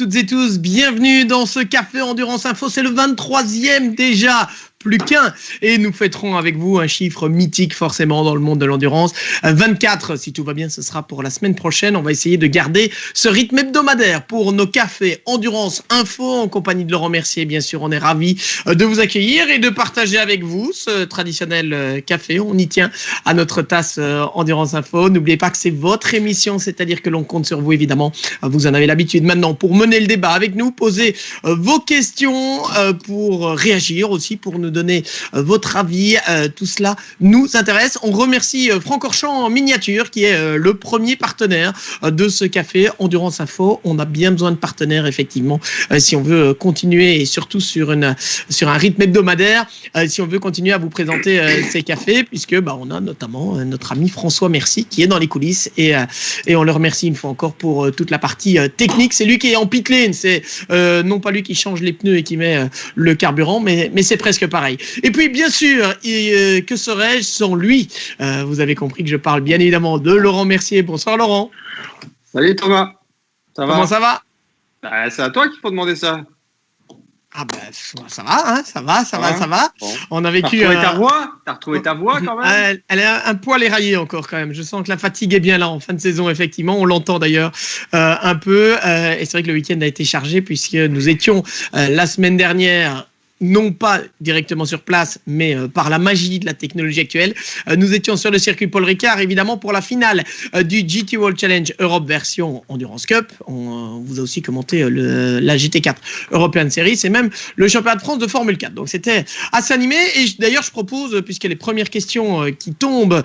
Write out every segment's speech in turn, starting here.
toutes et tous, bienvenue dans ce Café Endurance Info, c'est le 23e déjà, plus qu'un, et nous fêterons avec vous un chiffre mythique forcément dans le monde de l'endurance. 24, si tout va bien, ce sera pour la semaine prochaine. On va essayer de garder ce rythme hebdomadaire pour nos Cafés Endurance Info en compagnie de Laurent Mercier. Bien sûr, on est ravis de vous accueillir et de partager avec vous ce traditionnel café. On y tient à notre tasse Endurance Info. N'oubliez pas que c'est votre émission, c'est-à-dire que l'on compte sur vous évidemment. Vous en avez l'habitude maintenant pour mener le débat avec nous, poser vos questions, pour réagir aussi, pour nous donner votre avis. Tout cela nous intéresse. On remercie Franck Orchamps en miniature qui est le premier partenaire de ce café Endurance Info. On a bien besoin de partenaires effectivement si on veut continuer et surtout sur un rythme hebdomadaire, si on veut continuer à vous présenter ces cafés, puisque on a notamment notre ami François Mercier qui est dans les coulisses et on le remercie une fois encore pour toute la partie technique. C'est lui qui est en pit lane, c'est non pas lui qui change les pneus et qui met le carburant, mais c'est presque pareil. Et puis bien sûr, que serais-je sans lui? Vous avez compris que je parle bien évidemment de Laurent Mercier. Bonsoir Laurent. Salut Thomas. Ça va? Comment ça va? C'est à toi qu'il faut demander ça. Ah ça va, hein, ça va. Bon. On a vécu. T'as retrouvé ta voix quand même. Elle est un poil éraillée encore quand même. Je sens que la fatigue est bien là en fin de saison effectivement. On l'entend d'ailleurs un peu. Et c'est vrai que le week-end a été chargé puisque nous étions la semaine dernière, non pas directement sur place, mais par la magie de la technologie actuelle. Nous étions sur le circuit Paul Ricard, évidemment, pour la finale du GT World Challenge Europe version Endurance Cup. On vous a aussi commenté la GT4 European Series et même le championnat de France de Formule 4. Donc, c'était assez animé. Et d'ailleurs, je propose, puisque les premières questions qui tombent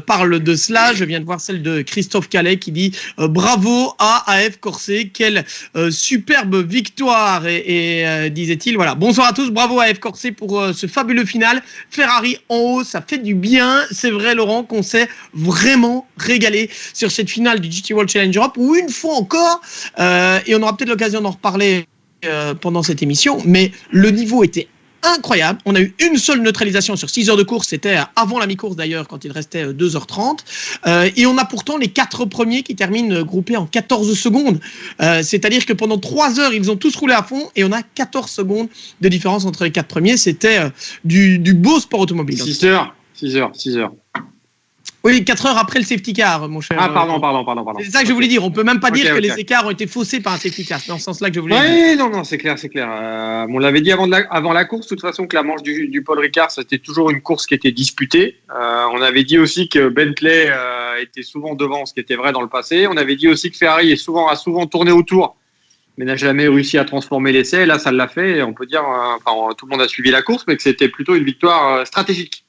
parlent de cela, je viens de voir celle de Christophe Calais qui dit « Bravo à AF Corse, quelle superbe victoire !» et disait-il, voilà, bonsoir à tous, bravo à F Corse pour ce fabuleux final. Ferrari en haut, ça fait du bien. C'est vrai, Laurent, qu'on s'est vraiment régalé sur cette finale du GT World Challenge Europe où une fois encore, et on aura peut-être l'occasion d'en reparler pendant cette émission, mais le niveau était incroyable. On a eu une seule neutralisation sur 6 heures de course, c'était avant la mi-course d'ailleurs quand il restait 2h30 et on a pourtant les 4 premiers qui terminent groupés en 14 secondes, c'est-à-dire que pendant 3 heures ils ont tous roulé à fond et on a 14 secondes de différence entre les 4 premiers. C'était du beau sport automobile. 6 heures. Oui, 4 heures après le safety car, mon cher. Ah, pardon. C'est ça que je voulais dire. On peut même pas dire que les écarts ont été faussés par un safety car. C'est dans ce sens-là que je voulais dire. Oui, non, c'est clair. On l'avait dit avant la course, de toute façon, que la manche du Paul Ricard, c'était toujours une course qui était disputée. On avait dit aussi que Bentley était souvent devant, ce qui était vrai dans le passé. On avait dit aussi que Ferrari a souvent tourné autour, mais n'a jamais réussi à transformer l'essai. Là, ça l'a fait. Et on peut dire, tout le monde a suivi la course, mais que c'était plutôt une victoire stratégique.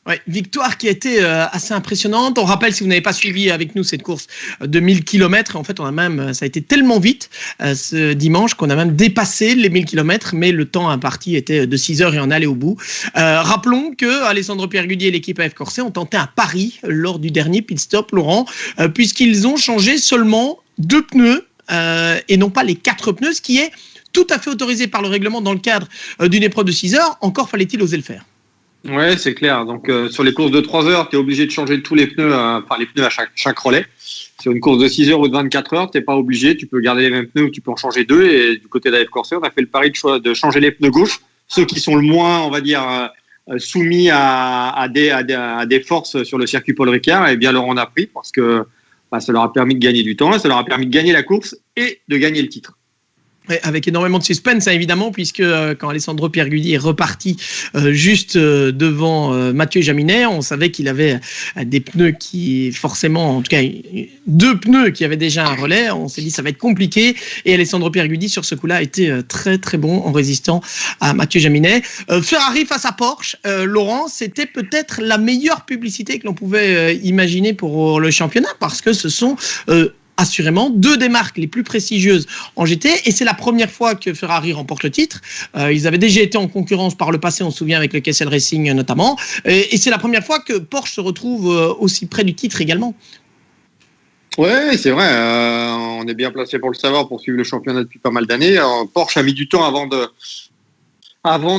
Ouais, victoire qui a été assez impressionnante. On rappelle, si vous n'avez pas suivi avec nous cette course de 1000 km, en fait, ça a été tellement vite ce dimanche qu'on a même dépassé les 1000 km, mais le temps imparti était de 6 heures et on allait au bout. Rappelons que Alessandro Pierguidi et l'équipe AF Corse ont tenté un pari lors du dernier pit stop, Laurent, puisqu'ils ont changé seulement 2 pneus et non pas les 4 pneus, ce qui est tout à fait autorisé par le règlement dans le cadre d'une épreuve de 6 heures. Encore fallait-il oser le faire. Ouais, c'est clair. Donc, sur les courses de 3 heures, tu es obligé de changer tous les pneus, les pneus à chaque relais. Sur une course de 6 heures ou de 24 heures, tu n'es pas obligé. Tu peux garder les mêmes pneus ou tu peux en changer 2. Et du côté d'AF Corse, on a fait le pari de changer les pneus gauche, ceux qui sont le moins, on va dire, soumis à des forces sur le circuit Paul Ricard. Et bien, alors, on a pris parce que ça leur a permis de gagner du temps, ça leur a permis de gagner la course et de gagner le titre. Avec énormément de suspense, hein, évidemment, puisque quand Alessandro Pierguidi est reparti juste devant Mathieu Jaminet, on savait qu'il avait des pneus qui, forcément, en tout cas, 2 pneus qui avaient déjà un relais. On s'est dit ça va être compliqué. Et Alessandro Pierguidi, sur ce coup-là, a été très, très bon en résistant à Mathieu Jaminet. Ferrari face à Porsche, Laurent, c'était peut-être la meilleure publicité que l'on pouvait imaginer pour le championnat, parce que ce sont assurément 2 des marques les plus prestigieuses en GT et c'est la première fois que Ferrari remporte le titre. Ils avaient déjà été en concurrence par le passé, on se souvient avec le Kessel Racing notamment, et c'est la première fois que Porsche se retrouve aussi près du titre également. Ouais, c'est vrai, on est bien placé pour le savoir, pour suivre le championnat depuis pas mal d'années. Porsche a mis du temps avant de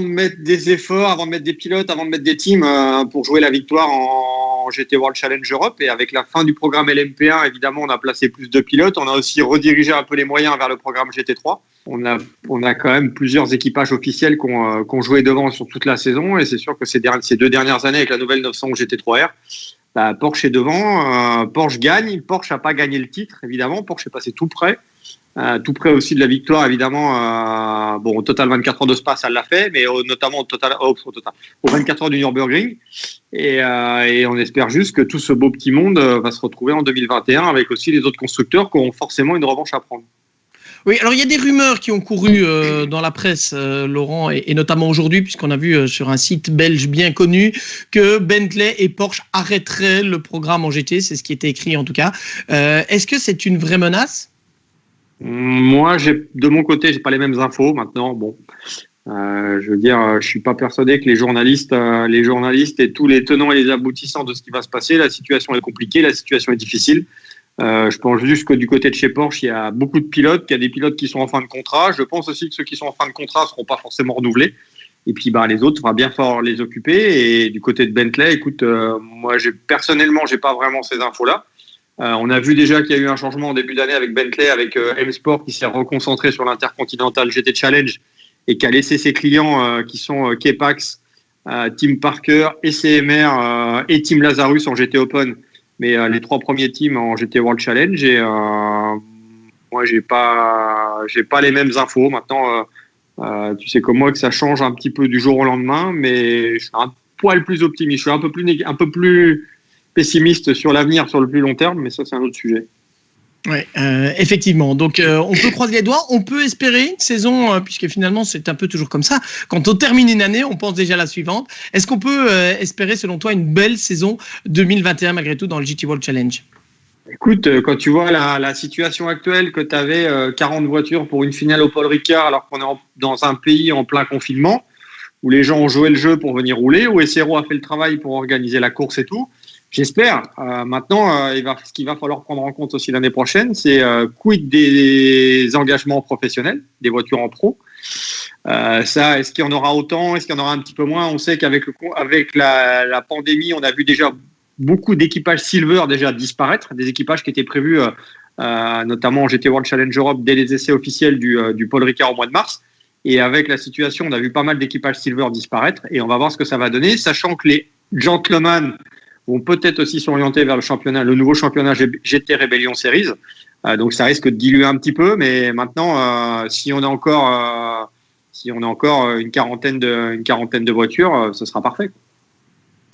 mettre des efforts, avant de mettre des pilotes, avant de mettre des teams pour jouer la victoire en en GT World Challenge Europe. Et avec la fin du programme LMP1, évidemment, on a placé plus de pilotes. On a aussi redirigé un peu les moyens vers le programme GT3. On a quand même plusieurs équipages officiels qui ont joué devant sur toute la saison. Et c'est sûr que ces 2 dernières années, avec la nouvelle 900 GT3R, Porsche est devant. Porsche gagne. Porsche n'a pas gagné le titre, évidemment. Porsche est passé tout près. Tout près aussi de la victoire, évidemment. Au Total 24 heures de Spa, ça l'a fait, mais notamment au 24 heures du Nürburgring. Et on espère juste que tout ce beau petit monde va se retrouver en 2021 avec aussi les autres constructeurs qui auront forcément une revanche à prendre. Oui, alors il y a des rumeurs qui ont couru dans la presse, Laurent, et notamment aujourd'hui, puisqu'on a vu sur un site belge bien connu que Bentley et Porsche arrêteraient le programme en GT. C'est ce qui était écrit en tout cas. Est-ce que c'est une vraie menace ? Moi, de mon côté, j'ai pas les mêmes infos. Maintenant, je veux dire, je suis pas persuadé que les journalistes et tous les tenants et les aboutissants de ce qui va se passer, la situation est compliquée, la situation est difficile. Je pense juste que du côté de chez Porsche, il y a beaucoup de pilotes, qu'il y a des pilotes qui sont en fin de contrat. Je pense aussi que ceux qui sont en fin de contrat seront pas forcément renouvelés. Et puis, les autres, il va bien falloir les occuper. Et du côté de Bentley, écoute, moi, personnellement, j'ai pas vraiment ces infos-là. On a vu déjà qu'il y a eu un changement en début d'année avec Bentley, avec M-Sport qui s'est reconcentré sur l'Intercontinental GT Challenge et qui a laissé ses clients qui sont K-Pax, Team Parker, ECMR et Team Lazarus en GT Open, mais les 3 premiers teams en GT World Challenge. Et moi, j'ai pas les mêmes infos. Maintenant, tu sais comme moi que ça change un petit peu du jour au lendemain, mais je suis un poil plus optimiste. Je suis un peu plus pessimiste sur l'avenir sur le plus long terme, mais ça, c'est un autre sujet. Oui, effectivement. Donc, on peut croiser les doigts, on peut espérer une saison, puisque finalement, c'est un peu toujours comme ça. Quand on termine une année, on pense déjà à la suivante. Est-ce qu'on peut espérer, selon toi, une belle saison 2021, malgré tout, dans le GT World Challenge ? Écoute, quand tu vois la situation actuelle, que tu avais 40 voitures pour une finale au Paul Ricard, alors qu'on est dans un pays en plein confinement, où les gens ont joué le jeu pour venir rouler, où SRO a fait le travail pour organiser la course et tout, j'espère. Maintenant, ce qu'il va falloir prendre en compte aussi l'année prochaine, c'est quid des engagements professionnels, des voitures en pro. Ça, est-ce qu'il y en aura autant? Est-ce qu'il y en aura un petit peu moins? On sait qu'avec la pandémie, on a vu déjà beaucoup d'équipages Silver déjà disparaître, des équipages qui étaient prévus notamment en GT World Challenge Europe dès les essais officiels du Paul Ricard au mois de mars. Et avec la situation, on a vu pas mal d'équipages Silver disparaître et on va voir ce que ça va donner, sachant que les gentlemen vont peut-être aussi s'orienter vers le nouveau championnat GT Rebellion Series. Donc ça risque de diluer un petit peu, mais maintenant, si on a encore une quarantaine de voitures, ce sera parfait.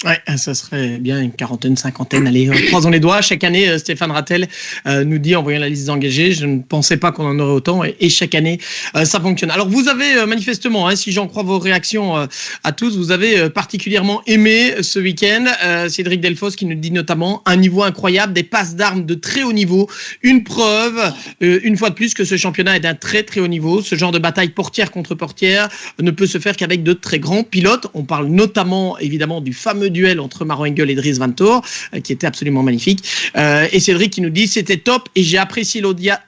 Ouais, ça serait bien une quarantaine, cinquantaine. Allez, croisons les doigts. Chaque année, Stéphane Rattel nous dit, en voyant la liste des engagés, je ne pensais pas qu'on en aurait autant. Et chaque année, ça fonctionne. Alors, vous avez manifestement, si j'en crois vos réactions à tous, vous avez particulièrement aimé ce week-end. Cédric Delfos qui nous dit notamment un niveau incroyable, des passes d'armes de très haut niveau. Une preuve, une fois de plus, que ce championnat est d'un très très haut niveau. Ce genre de bataille portière contre portière ne peut se faire qu'avec de très grands pilotes. On parle notamment, évidemment, du fameux duel entre Maro Engel et Dries Vanthoor, qui était absolument magnifique. Et Cédric qui nous dit c'était top et j'ai apprécié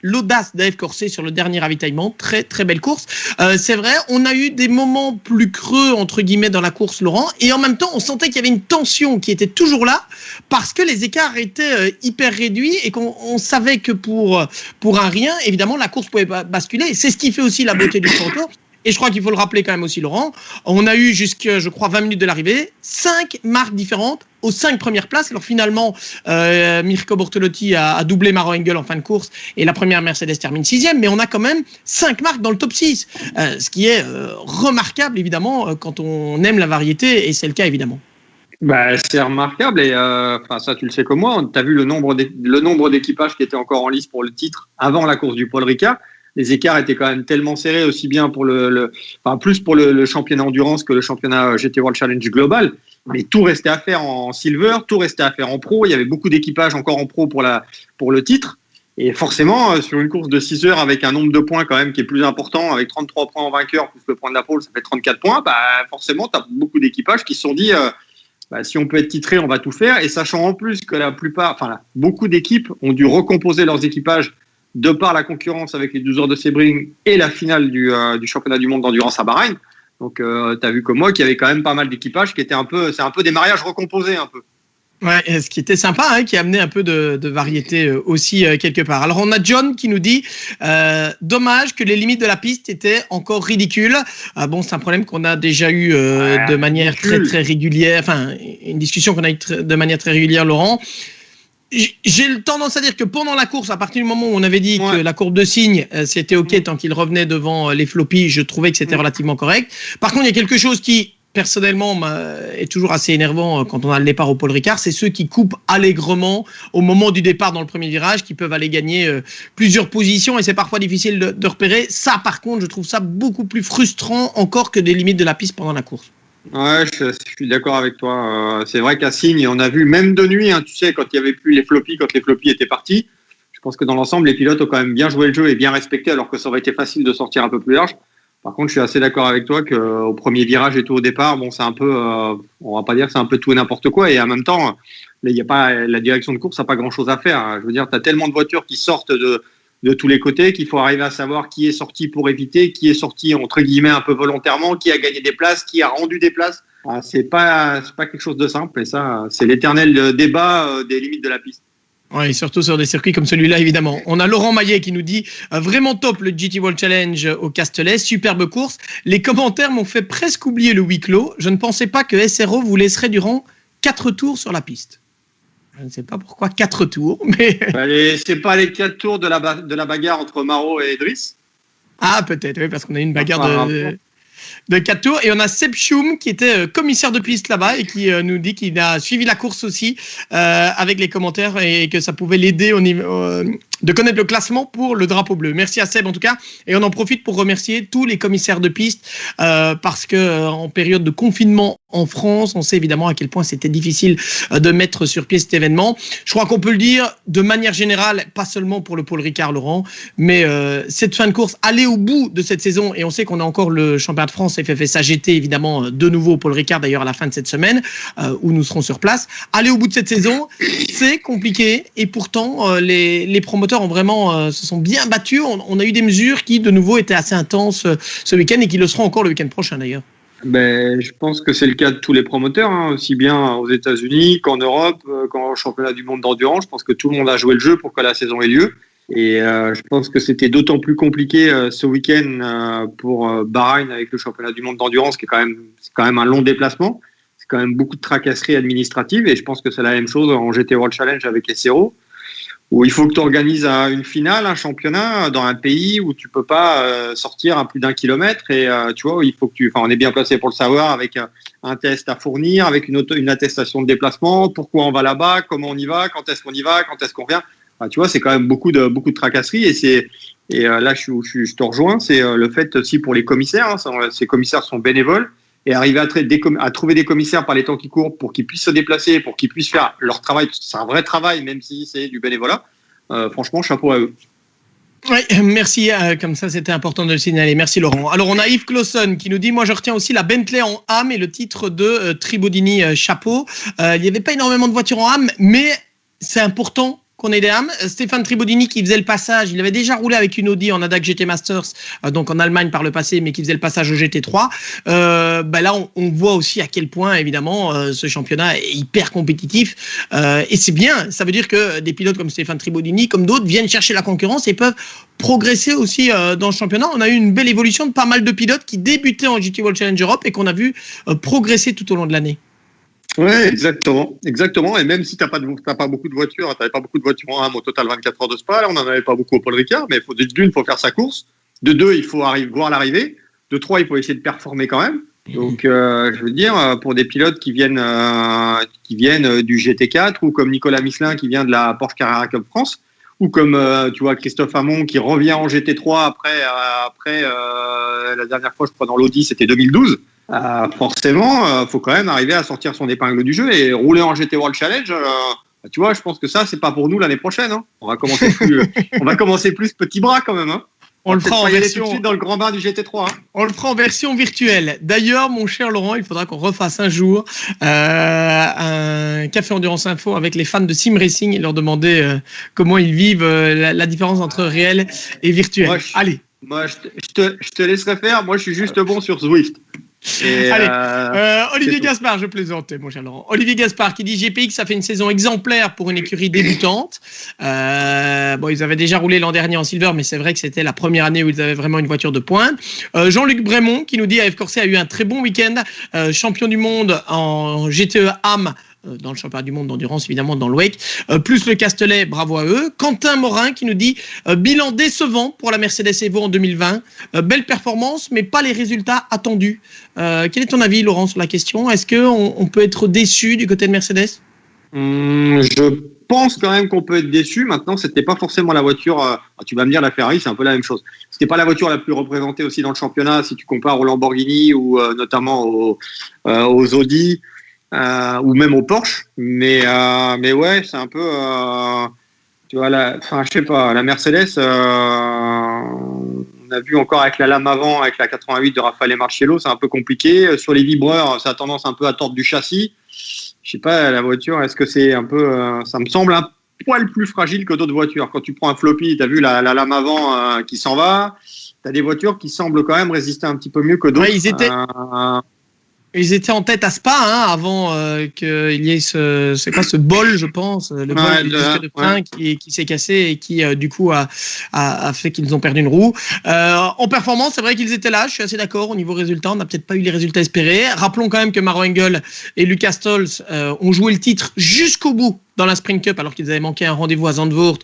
l'audace d'Ave Corset sur le dernier ravitaillement. Très très belle course. C'est vrai, on a eu des moments plus creux entre guillemets dans la course, Laurent, et en même temps on sentait qu'il y avait une tension qui était toujours là parce que les écarts étaient hyper réduits et qu'on savait que pour un rien, évidemment, la course pouvait basculer. Et c'est ce qui fait aussi la beauté du Grand Tour. Et je crois qu'il faut le rappeler quand même aussi, Laurent, on a eu jusqu'à, je crois, 20 minutes de l'arrivée, 5 marques différentes aux 5 premières places. Alors finalement, Mirko Bortolotti a doublé Maro Engel en fin de course et la première Mercedes termine 6e, mais on a quand même 5 marques dans le top 6, ce qui est remarquable, évidemment, quand on aime la variété, et c'est le cas, évidemment. C'est remarquable et ça tu le sais comme moi, tu as vu le nombre d'équipages qui étaient encore en lice pour le titre avant la course du Paul Ricard. Les écarts étaient quand même tellement serrés, aussi bien pour plus pour le championnat endurance que le championnat GT World Challenge global. Mais tout restait à faire en silver, tout restait à faire en pro. Il y avait beaucoup d'équipages encore en pro pour le titre. Et forcément, sur une course de 6 heures avec un nombre de points quand même qui est plus important, avec 33 points en vainqueur plus le point de la pole, ça fait 34 points. Forcément, tu as beaucoup d'équipages qui se sont dit si on peut être titré, on va tout faire. Et sachant en plus que beaucoup d'équipes ont dû recomposer leurs équipages de par la concurrence avec les 12 heures de Sebring et la finale du championnat du monde d'endurance à Bahreïn. Donc, tu as vu comme moi qu'il y avait quand même pas mal d'équipages qui étaient c'est un peu des mariages recomposés un peu. Ouais, ce qui était sympa, hein, qui a amené un peu de variété aussi quelque part. Alors on a John qui nous dit dommage que les limites de la piste étaient encore ridicules. Bon, c'est un problème qu'on a déjà eu de manière très très régulière, enfin une discussion qu'on a eu de manière très régulière, Laurent. J'ai tendance à dire que pendant la course, à partir du moment où on avait dit que la courbe de signe, c'était OK tant qu'il revenait devant les floppies, je trouvais que c'était relativement correct. Par contre, il y a quelque chose qui personnellement est toujours assez énervant quand on a le départ au Paul Ricard, c'est ceux qui coupent allègrement au moment du départ dans le premier virage, qui peuvent aller gagner plusieurs positions et c'est parfois difficile de repérer. Ça, par contre, je trouve ça beaucoup plus frustrant encore que des limites de la piste pendant la course. Ouais, je suis d'accord avec toi. C'est vrai qu'à Signe, on a vu même de nuit, hein, tu sais, quand il n'y avait plus les floppies, quand les floppies étaient partis, je pense que dans l'ensemble, les pilotes ont quand même bien joué le jeu et bien respecté, alors que ça aurait été facile de sortir un peu plus large. Par contre, je suis assez d'accord avec toi qu'au premier virage et tout au départ, bon, c'est un peu, on va pas dire que c'est un peu tout et n'importe quoi. Et en même temps, là, il y a pas la direction de course, n'a pas grand-chose à faire. Je veux dire, tu as tellement de voitures qui sortent de tous les côtés qu'il faut arriver à savoir qui est sorti pour éviter, qui est sorti entre guillemets un peu volontairement, qui a gagné des places, qui a rendu des places. C'est pas quelque chose de simple. Et ça, c'est l'éternel débat des limites de la piste. Oui, surtout sur des circuits comme celui-là, évidemment. On a Laurent Maillet qui nous dit vraiment top le GT World Challenge au Castellet, superbe course. Les commentaires m'ont fait presque oublier le huis clos. Je ne pensais pas que SRO vous laisserait durant 4 tours sur la piste. Je ne sais pas pourquoi 4 tours, mais... C'est pas les 4 tours de la bagarre entre Maro et Driss? Ah, peut-être, oui, parce qu'on a eu une bagarre de 4 tours. Et on a Seb Choum qui était commissaire de piste là-bas et qui nous dit qu'il a suivi la course aussi avec les commentaires et que ça pouvait l'aider au niveau, de connaître le classement pour le drapeau bleu. Merci à Seb en tout cas. Et on en profite pour remercier tous les commissaires de piste parce que en période de confinement en France, on sait évidemment à quel point c'était difficile de mettre sur pied cet événement. Je crois qu'on peut le dire de manière générale, pas seulement pour le Paul Ricard, Laurent, mais cette fin de course, aller au bout de cette saison, et on sait qu'on a encore le championnat de France FFSA GT, évidemment, de nouveau au Paul Ricard, d'ailleurs à la fin de cette semaine, où nous serons sur place. Aller au bout de cette saison, c'est compliqué, et pourtant, les promoteurs ont vraiment, se sont bien battus. On a eu des mesures qui, de nouveau, étaient assez intenses ce week-end, et qui le seront encore le week-end prochain, d'ailleurs. Je pense que c'est le cas de tous les promoteurs, hein, aussi bien aux États-Unis qu'en Europe, qu'en championnat du monde d'endurance. Je pense que tout le monde a joué le jeu pour que la saison ait lieu. Et je pense que c'était d'autant plus compliqué ce week-end pour Bahreïn avec le championnat du monde d'endurance, qui est quand même un long déplacement. C'est quand même beaucoup de tracasseries administratives. Et je pense que c'est la même chose en GT World Challenge avec les SRO, où il faut que tu organises une finale, un championnat dans un pays où tu peux pas sortir à plus d'1 kilomètre et tu vois, il faut que on est bien placé pour le savoir avec un test à fournir, avec une attestation de déplacement, pourquoi on va là-bas, comment on y va, quand est-ce qu'on y va, quand est-ce qu'on revient. Tu vois, c'est quand même beaucoup de tracasseries et là je te rejoins, c'est le fait aussi pour les commissaires, hein, ces commissaires sont bénévoles. Et arriver à trouver des commissaires par les temps qui courent pour qu'ils puissent se déplacer, pour qu'ils puissent faire leur travail, parce que c'est un vrai travail, même si c'est du bénévolat. Franchement, chapeau à eux. Oui, merci. Comme ça, c'était important de le signaler. Merci, Laurent. Alors, on a Yves Clausen qui nous dit « Moi, je retiens aussi la Bentley en âme et le titre de Tribodini chapeau. Il n'y avait pas énormément de voitures en âme, mais c'est important qu'on ait des âmes. Stéphane Tribodini qui faisait le passage, il avait déjà roulé avec une Audi en ADAC GT Masters, donc en Allemagne par le passé, mais qui faisait le passage au GT3. Là, on voit aussi à quel point, évidemment, ce championnat est hyper compétitif. Et c'est bien, ça veut dire que des pilotes comme Stéphane Tribodini, comme d'autres, viennent chercher la concurrence et peuvent progresser aussi dans le championnat. On a eu une belle évolution de pas mal de pilotes qui débutaient en GT World Challenge Europe et qu'on a vu progresser tout au long de l'année. Oui, exactement. Et même si t'as pas beaucoup de voitures, t'avais pas beaucoup de voitures en âme au total 24 heures de Spa, là, on n'en avait pas beaucoup au Paul Ricard, mais d'une, il faut faire sa course. De deux, il faut voir l'arrivée. De trois, il faut essayer de performer quand même. Donc, je veux dire, pour des pilotes qui viennent du GT4 ou comme Nicolas Misselin qui vient de la Porsche Carrera Cup France, ou comme tu vois Christophe Hamon qui revient en GT3 après la dernière fois, je crois dans l'Audi, c'était 2012. Forcément, faut quand même arriver à sortir son épingle du jeu et rouler en GT World Challenge. Tu vois, je pense que ça, c'est pas pour nous l'année prochaine. Hein. On va commencer plus petit bras quand même. Hein. On le fera en version tout de suite dans le grand bain du GT3. Hein. On le fera en version virtuelle. D'ailleurs, mon cher Laurent, il faudra qu'on refasse un jour un café endurance info avec les fans de Sim Racing et leur demander comment ils vivent la différence entre réel et virtuel. Allez. Moi, je te laisserai faire. Moi, je suis juste bon sur Zwift. Allez, Olivier Gaspard, je plaisantais, mon cher Laurent. Olivier Gaspard qui dit GPX, ça fait une saison exemplaire pour une écurie débutante. Bon, ils avaient déjà roulé l'an dernier en Silver, mais c'est vrai que c'était la première année où ils avaient vraiment une voiture de pointe. Jean-Luc Brémond qui nous dit AF Corse a eu un très bon week-end, champion du monde en GTE AM. Dans le championnat du monde d'endurance, évidemment, dans le Wake, plus le Castellet, bravo à eux. Quentin Morin qui nous dit bilan décevant pour la Mercedes Evo en 2020. Belle performance, mais pas les résultats attendus. Quel est ton avis, Laurent, sur la question? Est-ce qu'on peut être déçu du côté de Mercedes? Je pense quand même qu'on peut être déçu. Maintenant, c'était pas forcément la voiture. Tu vas me dire, la Ferrari, c'est un peu la même chose. C'était pas la voiture la plus représentée aussi dans le championnat, si tu compares au Lamborghini ou notamment aux Audi. Ou même au Porsche, mais ouais, c'est un peu, tu vois, je sais pas, la Mercedes, on a vu encore avec la lame avant, avec la 88 de Raffaele Marciello, c'est un peu compliqué. Sur les vibreurs, ça a tendance un peu à tordre du châssis. Je sais pas, la voiture, est-ce que c'est un peu, ça me semble un poil plus fragile que d'autres voitures. Quand tu prends un floppy, tu as vu la lame avant qui s'en va, tu as des voitures qui semblent quand même résister un petit peu mieux que d'autres. Ouais, ils étaient en tête à Spa avant qu'il y ait ce bol, je pense, le bol du disque de frein qui s'est cassé et qui du coup a fait qu'ils ont perdu une roue. En performance, c'est vrai qu'ils étaient là, je suis assez d'accord. Au niveau résultat, on n'a peut-être pas eu les résultats espérés. Rappelons quand même que Maro Engel et Lucas Stolz ont joué le titre jusqu'au bout dans la Sprint Cup alors qu'ils avaient manqué un rendez-vous à Zandvoort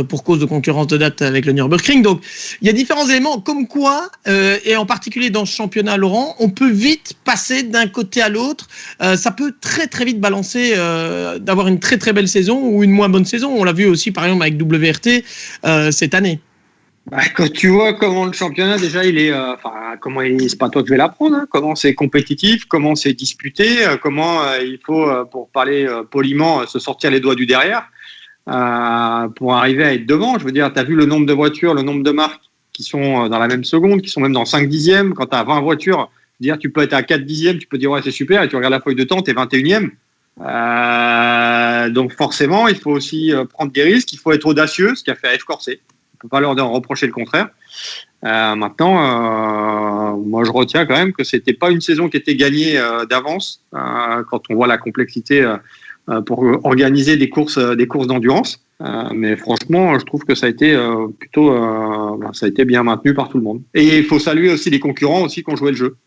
pour cause de concurrence de date avec le Nürburgring. Donc il y a différents éléments comme quoi, et en particulier dans ce championnat, Laurent, on peut vite passer d'un côté à l'autre. Ça peut très très vite balancer d'avoir une très très belle saison ou une moins bonne saison. On l'a vu aussi par exemple avec WRT cette année. Quand tu vois comment le championnat déjà c'est pas toi que je vais l'apprendre, hein, comment c'est compétitif, comment c'est disputé, comment il faut, pour parler poliment, se sortir les doigts du derrière pour arriver à être devant. Je veux dire, tu as vu le nombre de voitures, le nombre de marques qui sont dans la même seconde, qui sont même dans 5 dixièmes. Quand tu as 20 voitures, dire tu peux être à 4 dixièmes, tu peux dire ouais c'est super, et tu regardes la feuille de temps, tu es 21e. Donc forcément, il faut aussi prendre des risques, il faut être audacieux, ce qu'a fait AF Corse. On ne peut pas leur reprocher le contraire. Maintenant, moi je retiens quand même que c'était pas une saison qui était gagnée d'avance quand on voit la complexité pour organiser des courses d'endurance. Mais franchement, je trouve que ça a été ça a été bien maintenu par tout le monde. Et il faut saluer aussi les concurrents aussi qui ont joué le jeu.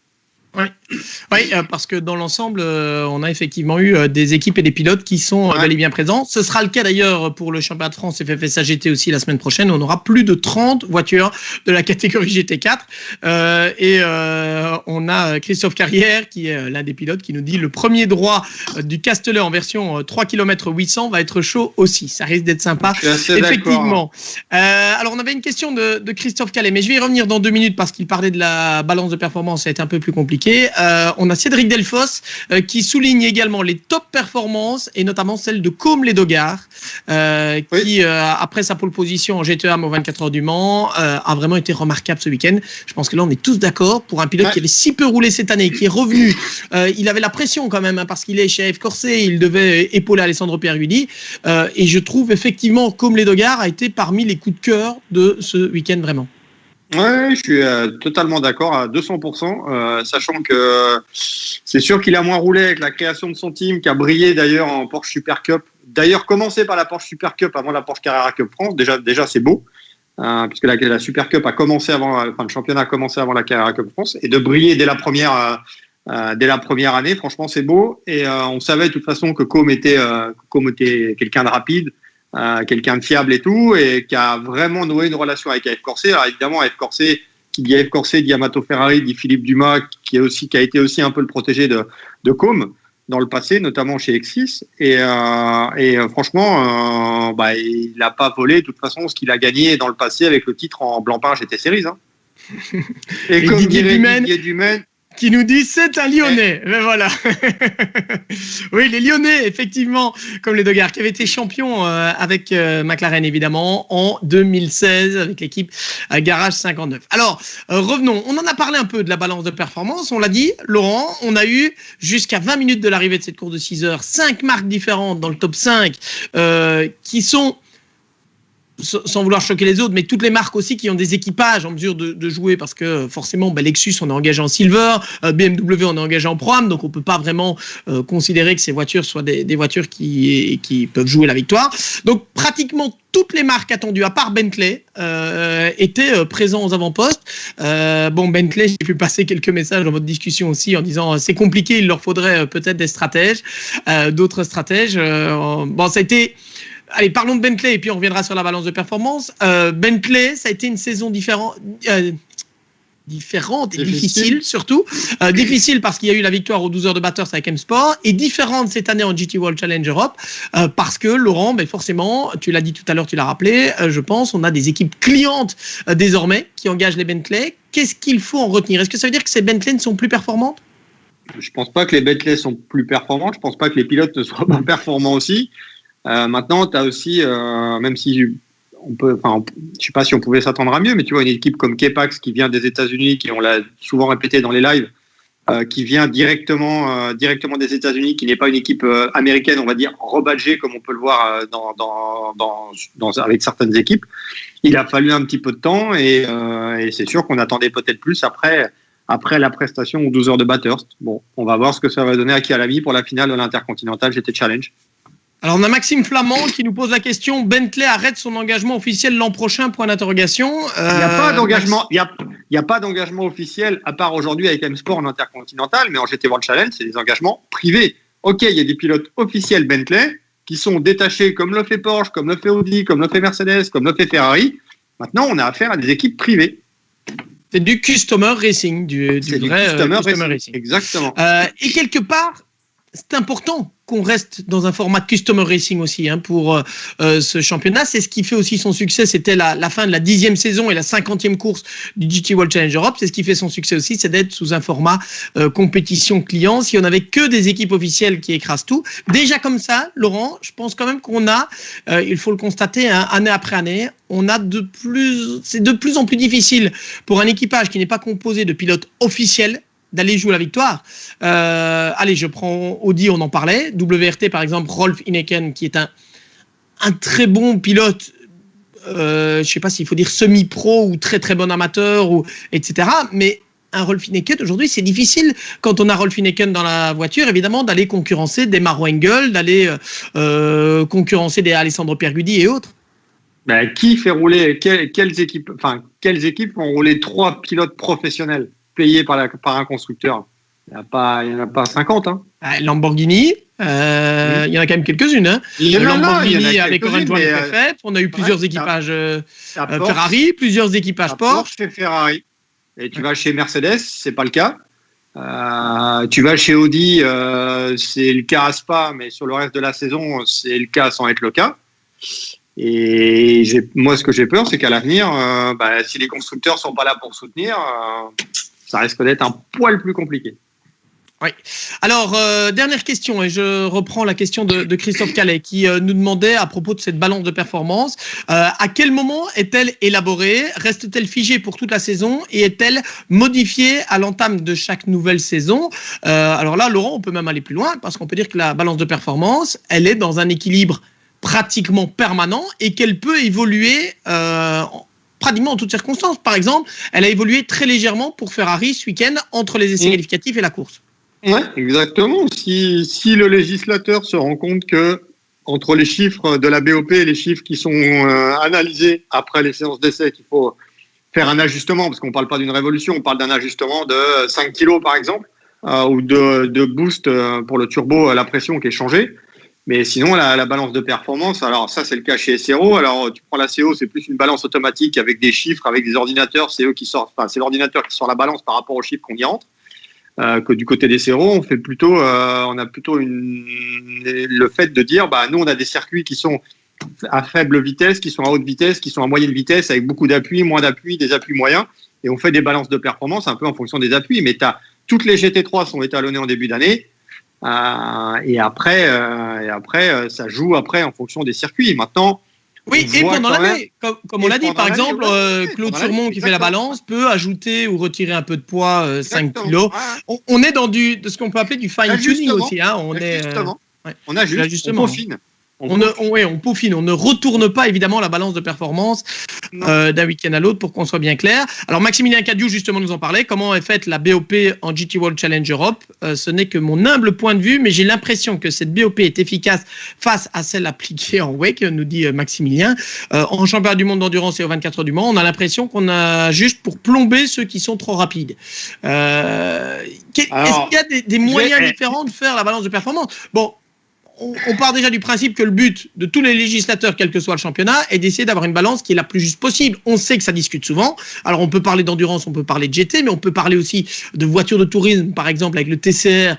Oui, parce que dans l'ensemble, on a effectivement eu des équipes et des pilotes qui sont bel et bien présents. Ce sera le cas d'ailleurs pour le championnat de France FFSA GT aussi la semaine prochaine. On aura plus de 30 voitures de la catégorie GT4. On a Christophe Carrière, qui est l'un des pilotes, qui nous dit le premier droit du Castellet en version 3 km 800 va être chaud aussi. Ça risque d'être sympa, effectivement. Alors, on avait une question de Christophe Calais, mais je vais y revenir dans 2 minutes parce qu'il parlait de la balance de performance. Ça a été un peu plus compliqué. On a Cédric Delfos qui souligne également les top performances et notamment celle de Côme-les-Doggars qui, après sa pole position en GTE au 24 heures du Mans, a vraiment été remarquable ce week-end. Je pense que là, on est tous d'accord. Pour un pilote qui avait si peu roulé cette année, qui est revenu, il avait la pression quand même parce qu'il est chez AF Corse, il devait épauler Alessandro Pierguidi. Et je trouve effectivement Côme-les-Doggars a été parmi les coups de cœur de ce week-end vraiment. Ouais, je suis totalement d'accord à 200%, sachant que c'est sûr qu'il a moins roulé avec la création de son team, qui a brillé d'ailleurs en Porsche Super Cup. D'ailleurs, commencé par la Porsche Super Cup avant la Porsche Carrera Cup France, déjà c'est beau, puisque la Super Cup a commencé le championnat a commencé avant la Carrera Cup France, et de briller dès la première année, franchement c'est beau. Et on savait de toute façon que Côme était quelqu'un de rapide. Quelqu'un de fiable et tout, et qui a vraiment noué une relation avec AF Corse. Alors évidemment, AF Corse, qui dit AF Corse, dit Amato Ferrari, dit Philippe Dumas, qui a été aussi un peu le protégé de Côme dans le passé, notamment chez X6. Et franchement, il n'a pas volé de toute façon ce qu'il a gagné dans le passé avec le titre en Blancpain GT Series. Hein. Et comme Didier Dumaine, qui nous dit c'est un Lyonnais. Mais voilà. Oui, les Lyonnais, effectivement, comme les Doggars, qui avaient été champions avec McLaren, évidemment, en 2016, avec l'équipe Garage 59. Alors, revenons. On en a parlé un peu de la balance de performance. On l'a dit, Laurent, on a eu, jusqu'à 20 minutes de l'arrivée de cette course de 6 heures, 5 marques différentes dans le top 5 qui sont sans vouloir choquer les autres, mais toutes les marques aussi qui ont des équipages en mesure de jouer, parce que forcément, Lexus, on est engagé en Silver, BMW, on est engagé en Pro-Am, donc on ne peut pas vraiment considérer que ces voitures soient des voitures qui peuvent jouer la victoire. Donc pratiquement toutes les marques attendues, à part Bentley, étaient présents aux avant-postes. Bentley, j'ai pu passer quelques messages dans votre discussion aussi en disant c'est compliqué, il leur faudrait peut-être des stratèges, d'autres stratèges. Ça a été... Allez, parlons de Bentley et puis on reviendra sur la balance de performance. Bentley, ça a été une saison différente et difficile surtout. Difficile parce qu'il y a eu la victoire aux 12 heures de Bathurst avec M-Sport, et différente cette année en GT World Challenge Europe parce que Laurent, forcément, tu l'as dit tout à l'heure, tu l'as rappelé, je pense, on a des équipes clientes désormais qui engagent les Bentley. Qu'est-ce qu'il faut en retenir? Est-ce que ça veut dire que ces Bentley ne sont plus performantes? Je pense pas que les Bentley sont plus performants. Je pense pas que les pilotes ne soient pas performants aussi. Maintenant, tu as aussi, même si je sais pas si on pouvait s'attendre à mieux, mais tu vois, une équipe comme K-Pax qui vient des États-Unis, qui on l'a souvent répété dans les lives, qui vient directement des États-Unis, qui n'est pas une équipe américaine, on va dire, rebadgée comme on peut le voir avec certaines équipes. Il a fallu un petit peu de temps et c'est sûr qu'on attendait peut-être plus après la prestation aux 12 heures de Bathurst. Bon, on va voir ce que ça va donner à Kyalami pour la finale de l'Intercontinental GT Challenge. Alors, on a Maxime Flamand qui nous pose la question: Bentley arrête son engagement officiel l'an prochain, point d'interrogation. Il n'y a pas d'engagement officiel, à part aujourd'hui avec M-Sport en Intercontinental, mais en GT World Challenge, c'est des engagements privés. Ok, il y a des pilotes officiels Bentley qui sont détachés, comme le fait Porsche, comme le fait Audi, comme le fait Mercedes, comme le fait Ferrari. Maintenant, on a affaire à des équipes privées. C'est du customer racing, du vrai customer racing. Exactement. Et quelque part, c'est important qu'on reste dans un format customer racing aussi pour ce championnat. C'est ce qui fait aussi son succès. C'était la fin de la 10e saison et la 50e course du GT World Challenge Europe. C'est ce qui fait son succès aussi, c'est d'être sous un format compétition client. Si on n'avait que des équipes officielles qui écrasent tout, déjà comme ça, Laurent, je pense quand même qu'on a, il faut le constater, année après année, c'est de plus en plus difficile pour un équipage qui n'est pas composé de pilotes officiels d'aller jouer la victoire. Allez, je prends Audi, on en parlait. WRT, par exemple, Rolf Heineken, qui est un très bon pilote, je ne sais pas s'il faut dire semi-pro ou très très bon amateur, etc. Mais un Rolf Heineken, aujourd'hui, c'est difficile, quand on a Rolf Heineken dans la voiture, évidemment, d'aller concurrencer des Maro Engel, d'aller concurrencer des Alessandro Pierguidi et autres. Qui fait rouler, quelles équipes font rouler 3 pilotes professionnels payé par un constructeur? Il n'y en a pas 50. Lamborghini, il y en a quand même quelques-unes. Lamborghini avec Orange One FF, on a eu plusieurs équipages Ferrari, plusieurs équipages Porsche. Et Ferrari. Et tu vas chez Mercedes, c'est pas le cas. Tu vas chez Audi, c'est le cas à Spa, mais sur le reste de la saison, c'est le cas sans être le cas. Et moi, ce que j'ai peur, c'est qu'à l'avenir, si les constructeurs sont pas là pour soutenir, ça risque d'être un poil plus compliqué. Oui. Alors, dernière question, et je reprends la question de Christophe Calais qui nous demandait à propos de cette balance de performance, à quel moment est-elle élaborée? Reste-t-elle figée pour toute la saison et est-elle modifiée à l'entame de chaque nouvelle saison? Alors là, Laurent, on peut même aller plus loin parce qu'on peut dire que la balance de performance, elle est dans un équilibre pratiquement permanent et qu'elle peut évoluer pratiquement en toutes circonstances. Par exemple, elle a évolué très légèrement pour Ferrari ce week-end entre les essais qualificatifs et la course. Oui, exactement. Si le législateur se rend compte que entre les chiffres de la BOP et les chiffres qui sont analysés après les séances d'essai, qu'il faut faire un ajustement, parce qu'on ne parle pas d'une révolution, on parle d'un ajustement de 5 kilos par exemple, ou de boost pour le turbo à la pression qui est changé. Mais sinon, la balance de performance, alors ça, c'est le cas chez SRO. Alors, tu prends la CO, c'est plus une balance automatique avec des chiffres, avec des ordinateurs. C'est eux qui sortent, c'est l'ordinateur qui sort la balance par rapport aux chiffres qu'on y rentre. Que du côté des SRO, on a plutôt le fait de dire, nous, on a des circuits qui sont à faible vitesse, qui sont à haute vitesse, qui sont à moyenne vitesse, avec beaucoup d'appuis, moins d'appuis, des appuis moyens. Et on fait des balances de performance un peu en fonction des appuis. Mais toutes les GT3 sont étalonnées en début d'année. Et après, ça joue après en fonction des circuits. Maintenant, oui, et pendant l'année, comme on l'a dit, par exemple, Claude Surmont qui fait la balance peut ajouter ou retirer un peu de poids, 5 kilos. On est dans de ce qu'on peut appeler du fine tuning aussi. On ajuste, on peaufine. On peaufine, on ne retourne pas évidemment la balance de performance d'un week-end à l'autre pour qu'on soit bien clair. Alors Maximilien Cadieux justement nous en parlait, comment est faite la BOP en GT World Challenge Europe. Ce n'est que mon humble point de vue, mais j'ai l'impression que cette BOP est efficace face à celle appliquée en WEC, nous dit Maximilien. En championnat du monde d'endurance et aux 24 heures du Mans, on a l'impression qu'on a juste pour plomber ceux qui sont trop rapides. Est-ce qu'il y a des moyens différents de faire la balance de performance? Bon, on part déjà du principe que le but de tous les législateurs, quel que soit le championnat, est d'essayer d'avoir une balance qui est la plus juste possible. On sait que ça discute souvent. Alors, on peut parler d'endurance, on peut parler de GT, mais on peut parler aussi de voitures de tourisme, par exemple, avec le TCR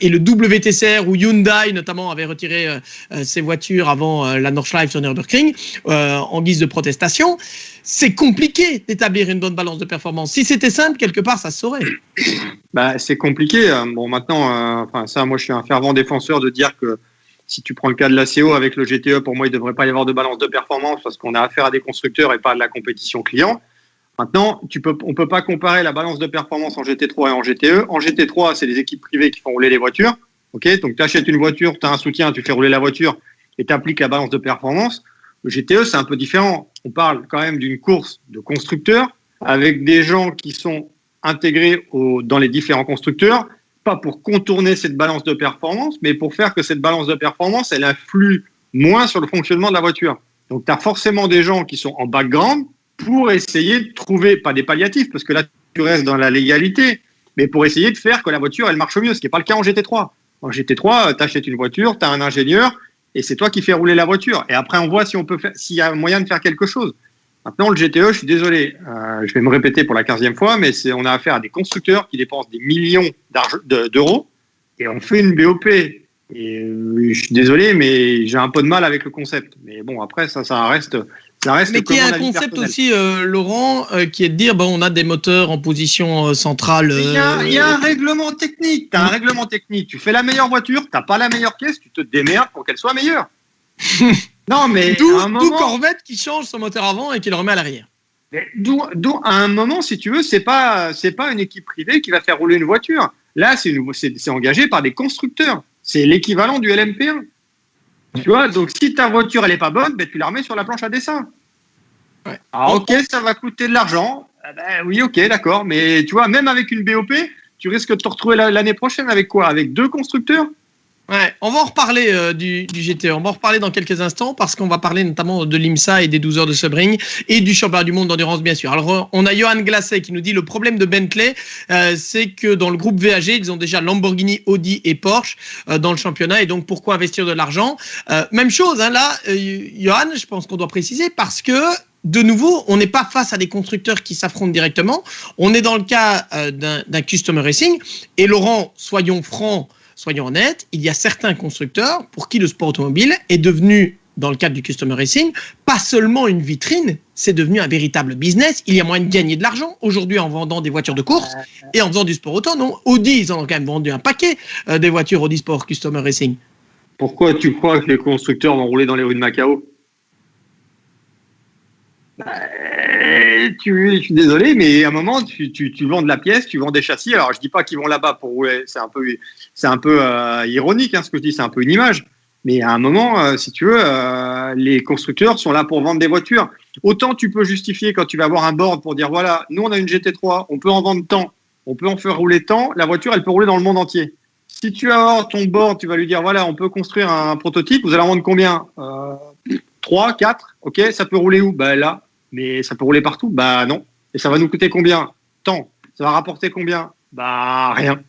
et le WTCR, où Hyundai, notamment, avait retiré ses voitures avant la Nordschleife sur Nürburgring, en guise de protestation. C'est compliqué d'établir une bonne balance de performance. Si c'était simple, quelque part, ça se saurait. C'est compliqué. Bon, maintenant, moi, je suis un fervent défenseur de dire que si tu prends le cas de la CO avec le GTE, pour moi, il ne devrait pas y avoir de balance de performance parce qu'on a affaire à des constructeurs et pas à de la compétition client. Maintenant, on ne peut pas comparer la balance de performance en GT3 et en GTE. En GT3, c'est les équipes privées qui font rouler les voitures. Okay, donc, tu achètes une voiture, tu as un soutien, tu fais rouler la voiture et tu appliques la balance de performance. Le GTE, c'est un peu différent. On parle quand même d'une course de constructeurs avec des gens qui sont intégrés dans les différents constructeurs, pas pour contourner cette balance de performance, mais pour faire que cette balance de performance, elle influe moins sur le fonctionnement de la voiture. Donc, tu as forcément des gens qui sont en background pour essayer de trouver, pas des palliatifs, parce que là, tu restes dans la légalité, mais pour essayer de faire que la voiture, elle marche mieux, ce qui n'est pas le cas en GT3. En GT3, tu achètes une voiture, tu as un ingénieur, et c'est toi qui fais rouler la voiture. Et après, on voit s'il y a moyen de faire quelque chose. Maintenant, le GTE, je suis désolé, je vais me répéter pour la 15e fois, mais on a affaire à des constructeurs qui dépensent des millions d'euros et on fait une BOP. Et je suis désolé, mais j'ai un peu de mal avec le concept. Mais bon, après, ça reste. Mais qu'il y a un concept aussi, Laurent, qui est de dire on a des moteurs en position centrale. Il y a un règlement technique. Tu as un règlement technique. Tu fais la meilleure voiture, tu n'as pas la meilleure pièce, tu te démerdes pour qu'elle soit meilleure. Non, mais d'où Corvette qui change son moteur avant et qui le remet à l'arrière. D'où à un moment, si tu veux, c'est pas une équipe privée qui va faire rouler une voiture. Là, c'est engagé par des constructeurs. C'est l'équivalent du LMP1. Tu vois, donc si ta voiture elle est pas bonne, tu la remets sur la planche à dessin. Ouais. Alors, ok, ça va coûter de l'argent. Oui, ok, d'accord. Mais tu vois, même avec une BOP, tu risques de te retrouver l'année prochaine avec quoi? Avec deux constructeurs? Ouais, on va en reparler du GTE, on va en reparler dans quelques instants parce qu'on va parler notamment de l'IMSA et des 12 heures de Sebring et du championnat du monde d'endurance bien sûr. Alors on a Johan Glasset qui nous dit le problème de Bentley c'est que dans le groupe VAG ils ont déjà Lamborghini, Audi et Porsche dans le championnat et donc pourquoi investir de l'argent? Même chose là Johan, je pense qu'on doit préciser parce que de nouveau, on n'est pas face à des constructeurs qui s'affrontent directement, on est dans le cas d'un Customer Racing et Laurent, soyons francs, soyons honnêtes, il y a certains constructeurs pour qui le sport automobile est devenu, dans le cadre du Customer Racing, pas seulement une vitrine, c'est devenu un véritable business. Il y a moyen de gagner de l'argent aujourd'hui en vendant des voitures de course et en faisant du sport auto. Non, Audi, ils en ont quand même vendu un paquet des voitures Audi Sport Customer Racing. Pourquoi tu crois que les constructeurs vont rouler dans les rues de Macao? Je suis désolé, mais à un moment, tu vends de la pièce, tu vends des châssis. Alors, je dis pas qu'ils vont là-bas pour rouler. C'est un peu ironique, ce que je dis. C'est un peu une image. Mais à un moment, si tu veux, les constructeurs sont là pour vendre des voitures. Autant tu peux justifier quand tu vas avoir un board pour dire voilà, nous on a une GT3, on peut en vendre tant, on peut en faire rouler tant. La voiture, elle peut rouler dans le monde entier. Si tu vas avoir ton board, tu vas lui dire voilà, on peut construire un prototype. Vous allez en vendre combien? 3, 4. Ok, ça peut rouler où? Là. Mais ça peut rouler partout? Non. Et ça va nous coûter combien? Tant. Ça va rapporter combien? Rien.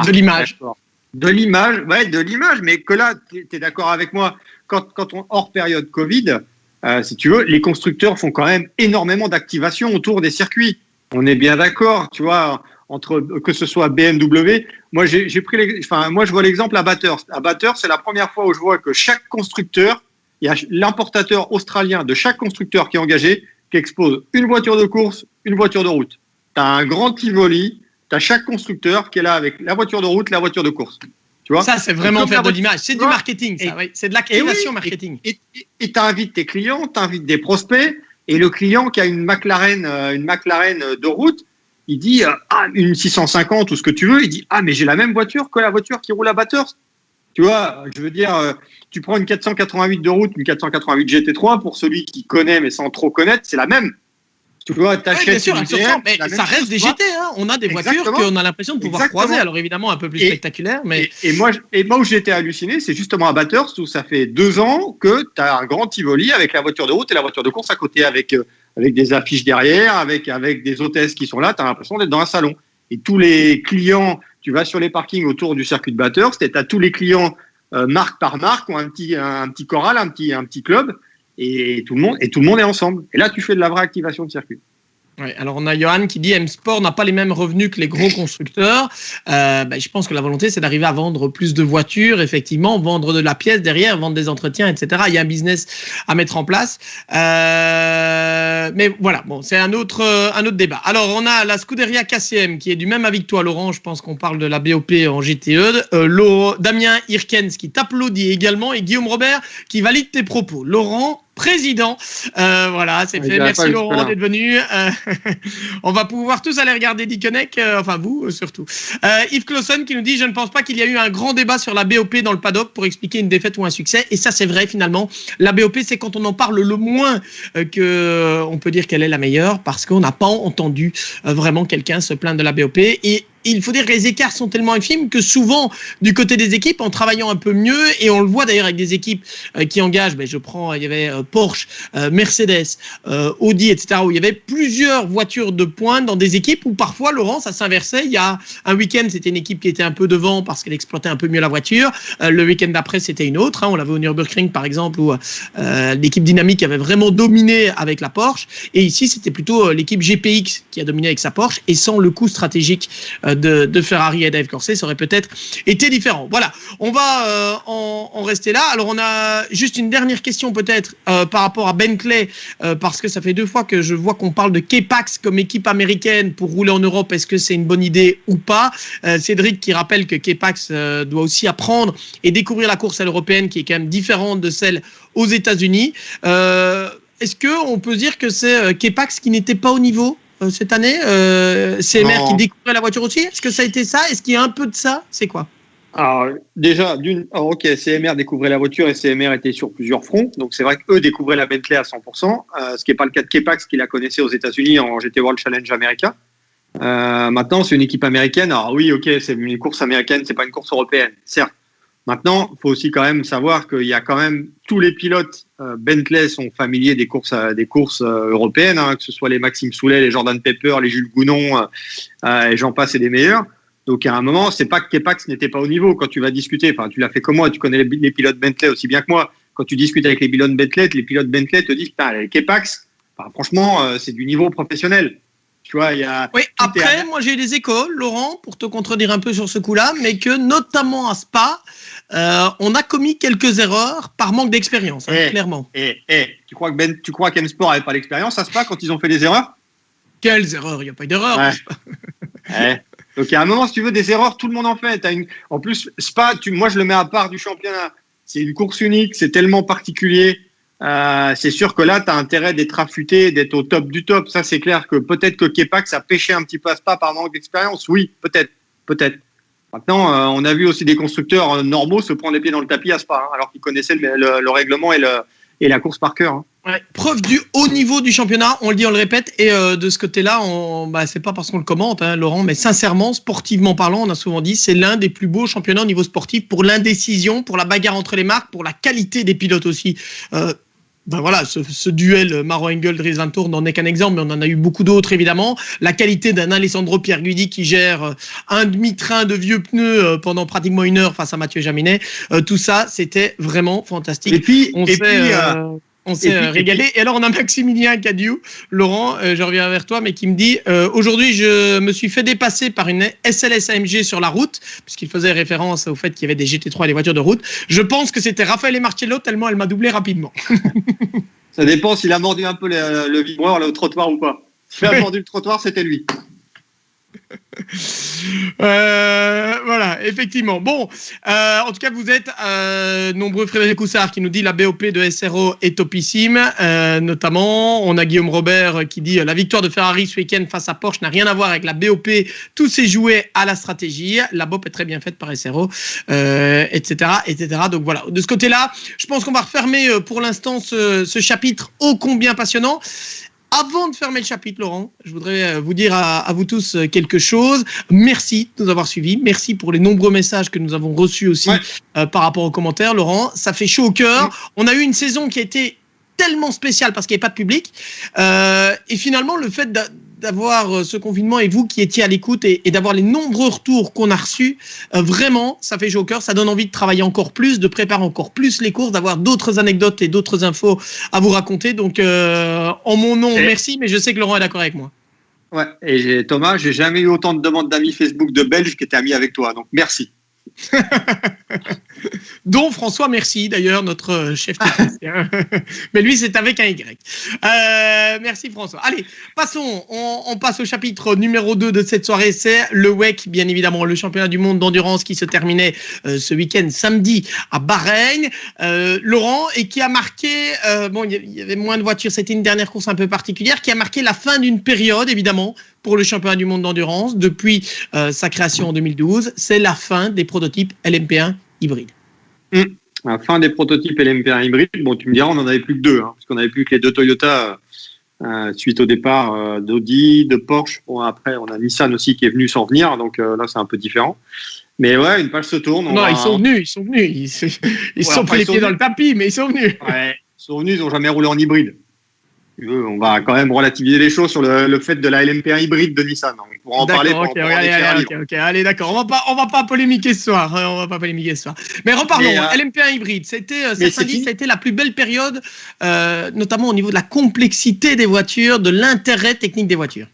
De l'image. D'accord. De l'image, mais que là, tu es d'accord avec moi, quand on hors période Covid, si tu veux, les constructeurs font quand même énormément d'activation autour des circuits. On est bien d'accord, tu vois, que ce soit BMW. Moi, moi, je vois l'exemple à Bathurst. À Bathurst, c'est la première fois où je vois que chaque constructeur, il y a l'importateur australien de chaque constructeur qui est engagé, qui expose une voiture de course, une voiture de route. Tu as un grand Tivoli, tu as chaque constructeur qui est là avec la voiture de route, la voiture de course. Tu vois, ça, c'est vraiment faire de l'image. C'est du marketing, ça. Oui. C'est de l'activation marketing. Et tu invites tes clients, tu invites des prospects, et le client qui a une McLaren de route, il dit une 650 ou ce que tu veux, il dit mais j'ai la même voiture que la voiture qui roule à Bathurst. Tu vois, je veux dire, tu prends une 488 de route, une 488 GT3, pour celui qui connaît mais sans trop connaître, c'est la même. Tu vois, t'achètes une GM, mais ça reste des GT. Hein. On a des voitures qu'on a l'impression de pouvoir croiser. Alors évidemment, un peu plus spectaculaire. Mais... Et moi où j'étais halluciné, c'est justement à Bathurst, où ça fait 2 ans que tu as un grand Tivoli avec la voiture de route et la voiture de course à côté, avec des affiches derrière, avec des hôtesses qui sont là. Tu as l'impression d'être dans un salon. Et tous les clients, tu vas sur les parkings autour du circuit de Bathurst, et tu as tous les clients, marque par marque, ont un petit choral, un petit club. Et tout le monde est ensemble. Et là, tu fais de la vraie activation de circuit. Ouais, alors on a Johan qui dit M-Sport n'a pas les mêmes revenus que les gros constructeurs. Je pense que la volonté, c'est d'arriver à vendre plus de voitures, effectivement, vendre de la pièce derrière, vendre des entretiens, etc. Il y a un business à mettre en place. Mais voilà, bon, c'est un autre débat. Alors, on a la Scuderia KCM qui est du même avis que toi, Laurent. Je pense qu'on parle de la BOP en GTE. Damien Hirkens qui t'applaudit également et Guillaume Robert qui valide tes propos. Laurent, président. Voilà, c'est fait. Merci Laurent d'être venu. On va pouvoir tous aller regarder Dickeneck, enfin vous surtout. Yves Clausen qui nous dit « Je ne pense pas qu'il y a eu un grand débat sur la BOP dans le paddock pour expliquer une défaite ou un succès. » Et ça, c'est vrai finalement. La BOP, c'est quand on en parle le moins qu'on peut dire qu'elle est la meilleure parce qu'on n'a pas entendu vraiment quelqu'un se plaindre de la BOP. Et il faut dire que les écarts sont tellement infimes que souvent, du côté des équipes, en travaillant un peu mieux, et on le voit d'ailleurs avec des équipes qui engagent, il y avait Porsche, Mercedes, Audi, etc., où il y avait plusieurs voitures de pointe dans des équipes où parfois, Laurent, ça s'inversait. Il y a un week-end, c'était une équipe qui était un peu devant parce qu'elle exploitait un peu mieux la voiture. Le week-end d'après, c'était une autre. On l'avait au Nürburgring, par exemple, où l'équipe Dynamique avait vraiment dominé avec la Porsche. Et ici, c'était plutôt l'équipe GPX qui a dominé avec sa Porsche et sans le coup stratégique de Ferrari et Dave Corset, ça aurait peut-être été différent. Voilà, on va en rester là. Alors, on a juste une dernière question peut-être par rapport à Bentley, parce que ça fait 2 fois que je vois qu'on parle de K-Pax comme équipe américaine pour rouler en Europe. Est-ce que c'est une bonne idée ou pas? Cédric qui rappelle que K-Pax doit aussi apprendre et découvrir la course à l'européenne qui est quand même différente de celle aux États-Unis. Est-ce qu'on peut dire que c'est K-Pax qui n'était pas au niveau cette année, CMR qui découvrait la voiture aussi? Est-ce que ça a été ça? Est-ce qu'il y a un peu de ça? C'est quoi? Alors, déjà, ok, CMR découvrait la voiture et CMR était sur plusieurs fronts. Donc, c'est vrai qu'eux découvraient la Bentley à 100%, ce qui n'est pas le cas de K-Pax qui la connaissait aux États-Unis en GT World Challenge américain. Maintenant, c'est une équipe américaine. Alors, oui, ok, c'est une course américaine, c'est pas une course européenne, certes. Maintenant, il faut aussi quand même savoir qu'il y a quand même tous les pilotes Bentley sont familiers des courses européennes, hein, que ce soit les Maxime Soulet, les Jordan Pepper, les Jules Gounon, et j'en passe et des meilleurs. Donc à un moment, c'est pas que K-Pax n'était pas au niveau quand tu vas discuter. Enfin, tu l'as fait comme moi, tu connais les pilotes Bentley aussi bien que moi. Quand tu discutes avec les pilotes Bentley te disent putain, K-Pax, franchement, c'est du niveau professionnel. Tu vois, oui, après, moi j'ai eu des échos, Laurent, pour te contredire un peu sur ce coup-là, mais que notamment à Spa, on a commis quelques erreurs par manque d'expérience, clairement. Tu crois qu'M-Sport n'avait pas l'expérience à Spa quand ils ont fait des erreurs? Quelles erreurs? Il n'y a pas eu d'erreur. Ouais. Donc à un moment, si tu veux, des erreurs, tout le monde en fait. En plus, Spa, moi je le mets à part du championnat. C'est une course unique, c'est tellement particulier. C'est sûr que là, tu as intérêt d'être affûté, d'être au top du top. Ça, c'est clair que peut-être que K-Pax a pêché un petit peu à Spa par manque d'expérience. Oui, peut-être. Maintenant, on a vu aussi des constructeurs normaux se prendre les pieds dans le tapis à Spa, alors qu'ils connaissaient le règlement et la course par cœur. Ouais, preuve du haut niveau du championnat, on le dit, on le répète, et de ce côté-là, c'est pas parce qu'on le commente, Laurent, mais sincèrement, sportivement parlant, on a souvent dit, c'est l'un des plus beaux championnats au niveau sportif pour l'indécision, pour la bagarre entre les marques, pour la qualité des pilotes aussi. Voilà, ce duel Maro-Engel, Dries Vanthoor n'en est qu'un exemple, mais on en a eu beaucoup d'autres évidemment. La qualité d'un Alessandro Pierguidi qui gère un demi-train de vieux pneus pendant pratiquement 1 heure face à Mathieu Jaminet. Tout ça, c'était vraiment fantastique. Et puis, on s'est régalé. Et alors, on a Maximilien Cadieu, Laurent, je reviens vers toi, mais qui me dit aujourd'hui, je me suis fait dépasser par une SLS AMG sur la route, puisqu'il faisait référence au fait qu'il y avait des GT3 et des voitures de route. Je pense que c'était Raffaele Marcello, tellement elle m'a doublé rapidement. Ça dépend s'il a mordu un peu le vibreur, le trottoir ou pas. S'il a mordu le trottoir, c'était lui. Voilà, effectivement. Bon, en tout cas, vous êtes nombreux. Frédéric Houssard qui nous dit la BOP de SRO est topissime. Notamment, on a Guillaume Robert qui dit la victoire de Ferrari ce week-end face à Porsche n'a rien à voir avec la BOP. Tout s'est joué à la stratégie. La BOP est très bien faite par SRO, etc., etc. Donc voilà, de ce côté-là, je pense qu'on va refermer pour l'instant ce chapitre ô combien passionnant. Avant de fermer le chapitre, Laurent, je voudrais vous dire à vous tous quelque chose. Merci de nous avoir suivis. Merci pour les nombreux messages que nous avons reçus aussi par rapport aux commentaires, Laurent. Ça fait chaud au cœur. On a eu une saison qui a été tellement spéciale parce qu'il n'y avait pas de public. Et finalement, le fait d'avoir ce confinement et vous qui étiez à l'écoute et d'avoir les nombreux retours qu'on a reçus, vraiment, ça fait chaud au cœur. Ça donne envie de travailler encore plus, de préparer encore plus les courses, d'avoir d'autres anecdotes et d'autres infos à vous raconter. Donc, en mon nom, merci, mais je sais que Laurent est d'accord avec moi. Ouais, et Thomas, j'ai jamais eu autant de demandes d'amis Facebook de Belges qui étaient amis avec toi. Donc, merci. Dont François Merci, d'ailleurs, notre chef technicien. Mais lui, c'est avec un Y. Merci François. Allez, passons. On passe au chapitre numéro 2 de cette soirée. C'est le WEC, bien évidemment, le championnat du monde d'endurance qui se terminait ce week-end samedi à Bahreïn. Laurent, et qui a marqué, bon, il y avait moins de voitures, c'était une dernière course un peu particulière, qui a marqué la fin d'une période, évidemment, pour le championnat du monde d'endurance. Depuis sa création en 2012, c'est la fin des prototypes LMP1 hybrides. La fin des prototypes LMP1 hybrides. Bon, tu me diras, on n'en avait plus que deux, parce qu'on n'avait plus que les deux Toyota suite au départ d'Audi, de Porsche. Bon, après, on a Nissan aussi qui est venu sans venir, donc là, c'est un peu différent. Mais ouais, une page se tourne. Non, ils sont venus. Ils se sont pris les pieds dans le tapis, mais ils sont venus. Ouais, ils sont venus, ils n'ont jamais roulé en hybride. On va quand même relativiser les choses sur le fait de la LMP1 hybride de Nissan. On pourra en parler. Ok, allez, d'accord. On va pas polémiquer ce soir. Mais reparlons. LMP1 hybride, c'était samedi, ça a été la plus belle période, notamment au niveau de la complexité des voitures, de l'intérêt technique des voitures.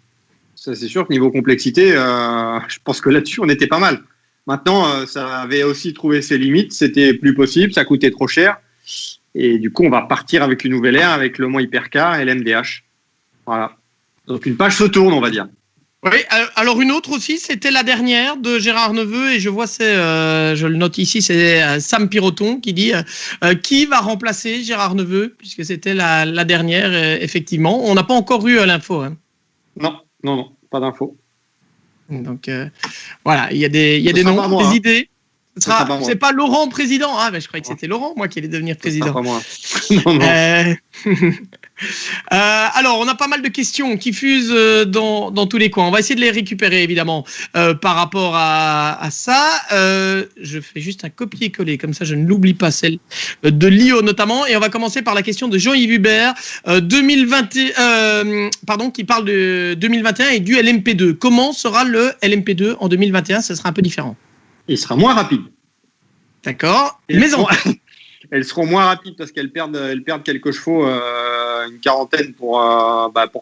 Ça, c'est sûr que niveau complexité, je pense que là-dessus, on était pas mal. Maintenant, ça avait aussi trouvé ses limites. C'était plus possible, ça coûtait trop cher. Et du coup, on va partir avec une nouvelle ère, avec Le Mans Hypercar et l'MDH. Voilà. Donc, une page se tourne, on va dire. Oui, alors une autre aussi, c'était la dernière de Gérard Neveu. Et je vois, je le note ici, c'est Sam Piroton qui dit qui va remplacer Gérard Neveu, puisque c'était la dernière, effectivement. On n'a pas encore eu l'info. Hein. Non, pas d'info. Donc, voilà, il y a des noms, des idées. C'est pas Laurent président. Ah, ben je croyais que c'était Laurent, moi, qui allait devenir président. Pas moi. Non. Alors, on a pas mal de questions qui fusent dans tous les coins. On va essayer de les récupérer, évidemment, par rapport à ça. Je fais juste un copier-coller, comme ça, je ne l'oublie pas, celle de Lio, notamment. Et on va commencer par la question de Jean-Yves Hubert, qui parle de 2021 et du LMP2. Comment sera le LMP2 en 2021 ? Ce sera un peu différent. Il sera moins rapide. D'accord. Elles seront moins rapides parce qu'elles perdent quelques chevaux, une quarantaine pour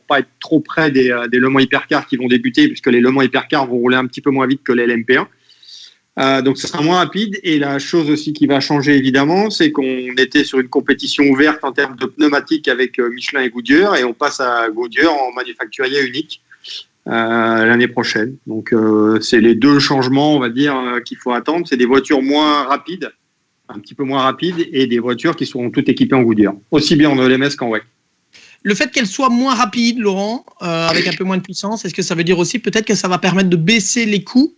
pas être trop près des Le Mans Hypercar qui vont débuter, puisque les Le Mans Hypercar vont rouler un petit peu moins vite que les LMP1. Donc ce sera moins rapide. Et la chose aussi qui va changer évidemment, c'est qu'on était sur une compétition ouverte en termes de pneumatiques avec Michelin et Goodyear, et on passe à Goodyear en manufacturier unique. L'année prochaine. Donc, c'est les deux changements, on va dire, qu'il faut attendre. C'est des voitures moins rapides, un petit peu moins rapides, et des voitures qui seront toutes équipées en Goodyear, aussi bien en ELMS qu'en WEC. Le fait qu'elles soient moins rapides, Laurent, avec un peu moins de puissance, est-ce que ça veut dire aussi peut-être que ça va permettre de baisser les coûts ?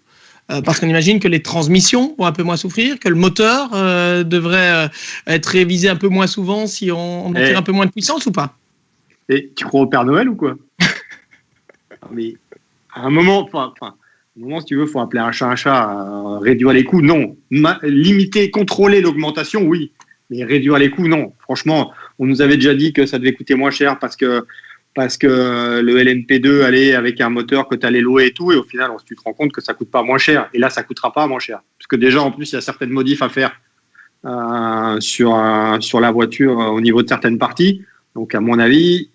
Parce qu'on imagine que les transmissions vont un peu moins souffrir, que le moteur devrait être révisé un peu moins souvent si on tire un peu moins de puissance ou pas ? Et tu crois au Père Noël ou quoi ? Mais à un moment, si tu veux, il faut appeler un chat, réduire les coûts, non. Limiter, contrôler l'augmentation, oui. Mais réduire les coûts, non. Franchement, on nous avait déjà dit que ça devait coûter moins cher parce que le LMP2 allait avec un moteur que tu allais louer et tout. Et au final, tu te rends compte que ça ne coûte pas moins cher. Et là, ça ne coûtera pas moins cher. Parce que déjà, en plus, il y a certaines modifs à faire sur la voiture au niveau de certaines parties. Donc, à mon avis...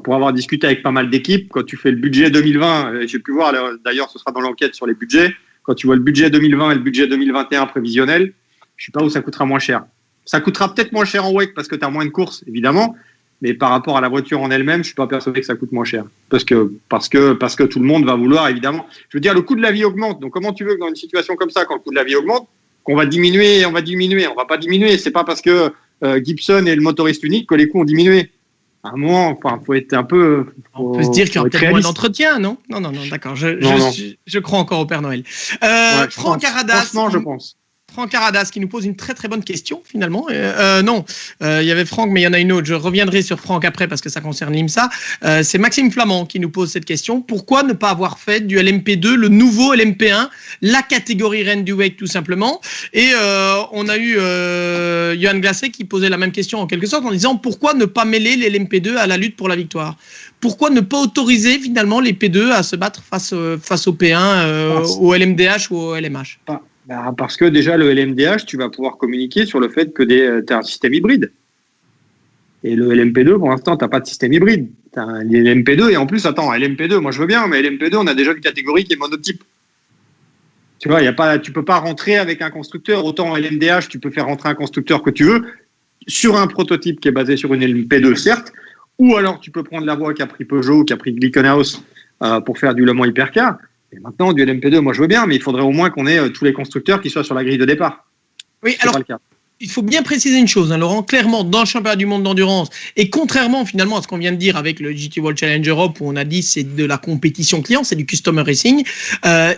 pour avoir discuté avec pas mal d'équipes, quand tu fais le budget 2020, j'ai pu voir, d'ailleurs ce sera dans l'enquête sur les budgets, quand tu vois le budget 2020 et le budget 2021 prévisionnel, je ne sais pas où ça coûtera moins cher. Ça coûtera peut-être moins cher en WEC parce que tu as moins de courses, évidemment, Mais par rapport à la voiture en elle-même, je suis pas persuadé que ça coûte moins cher. Parce que tout le monde va vouloir, évidemment. Je veux dire, le coût de la vie augmente. Donc, comment tu veux que dans une situation comme ça, quand le coût de la vie augmente, qu'on va diminuer, on va pas diminuer. C'est pas parce que Gibson est le motoriste unique que les coûts ont diminué. À un moment, faut être un peu. On peut se dire qu'il y aura peut-être moins d'entretien, non ? Non, d'accord. Je crois encore au Père Noël. Franck Aradas. Franchement, je pense. Franck Aradas qui nous pose une très très bonne question finalement. Il y avait Franck, mais il y en a une autre. Je reviendrai sur Franck après parce que ça concerne l'IMSA. C'est Maxime Flamand qui nous pose cette question. Pourquoi ne pas avoir fait du LMP2 le nouveau LMP1, la catégorie reine du WEC tout simplement ? Et on a eu Johan Glasset qui posait la même question en quelque sorte en disant pourquoi ne pas mêler les LMP2 à la lutte pour la victoire ? Pourquoi ne pas autoriser finalement les P2 à se battre face au P1, au LMDH ou au LMH ? Parce que déjà, le LMDH, tu vas pouvoir communiquer sur le fait que tu as un système hybride. Et le LMP2, pour l'instant, tu n'as pas de système hybride. Tu as un LMP2, et en plus, LMP2, moi je veux bien, mais LMP2, on a déjà une catégorie qui est monotype. Tu vois, tu ne peux pas rentrer avec un constructeur. Autant en LMDH, tu peux faire rentrer un constructeur que tu veux, sur un prototype qui est basé sur une LMP2, certes, ou alors tu peux prendre la voie qu'a pris Peugeot, qu'a pris Glickenhaus pour faire du Le Mans Hypercar. Et maintenant, du LMP2, moi je veux bien, mais il faudrait au moins qu'on ait tous les constructeurs qui soient sur la grille de départ. Oui, alors, il faut bien préciser une chose, Laurent. Clairement, dans le championnat du monde d'endurance, et contrairement finalement à ce qu'on vient de dire avec le GT World Challenge Europe, où on a dit c'est de la compétition client, c'est du customer racing,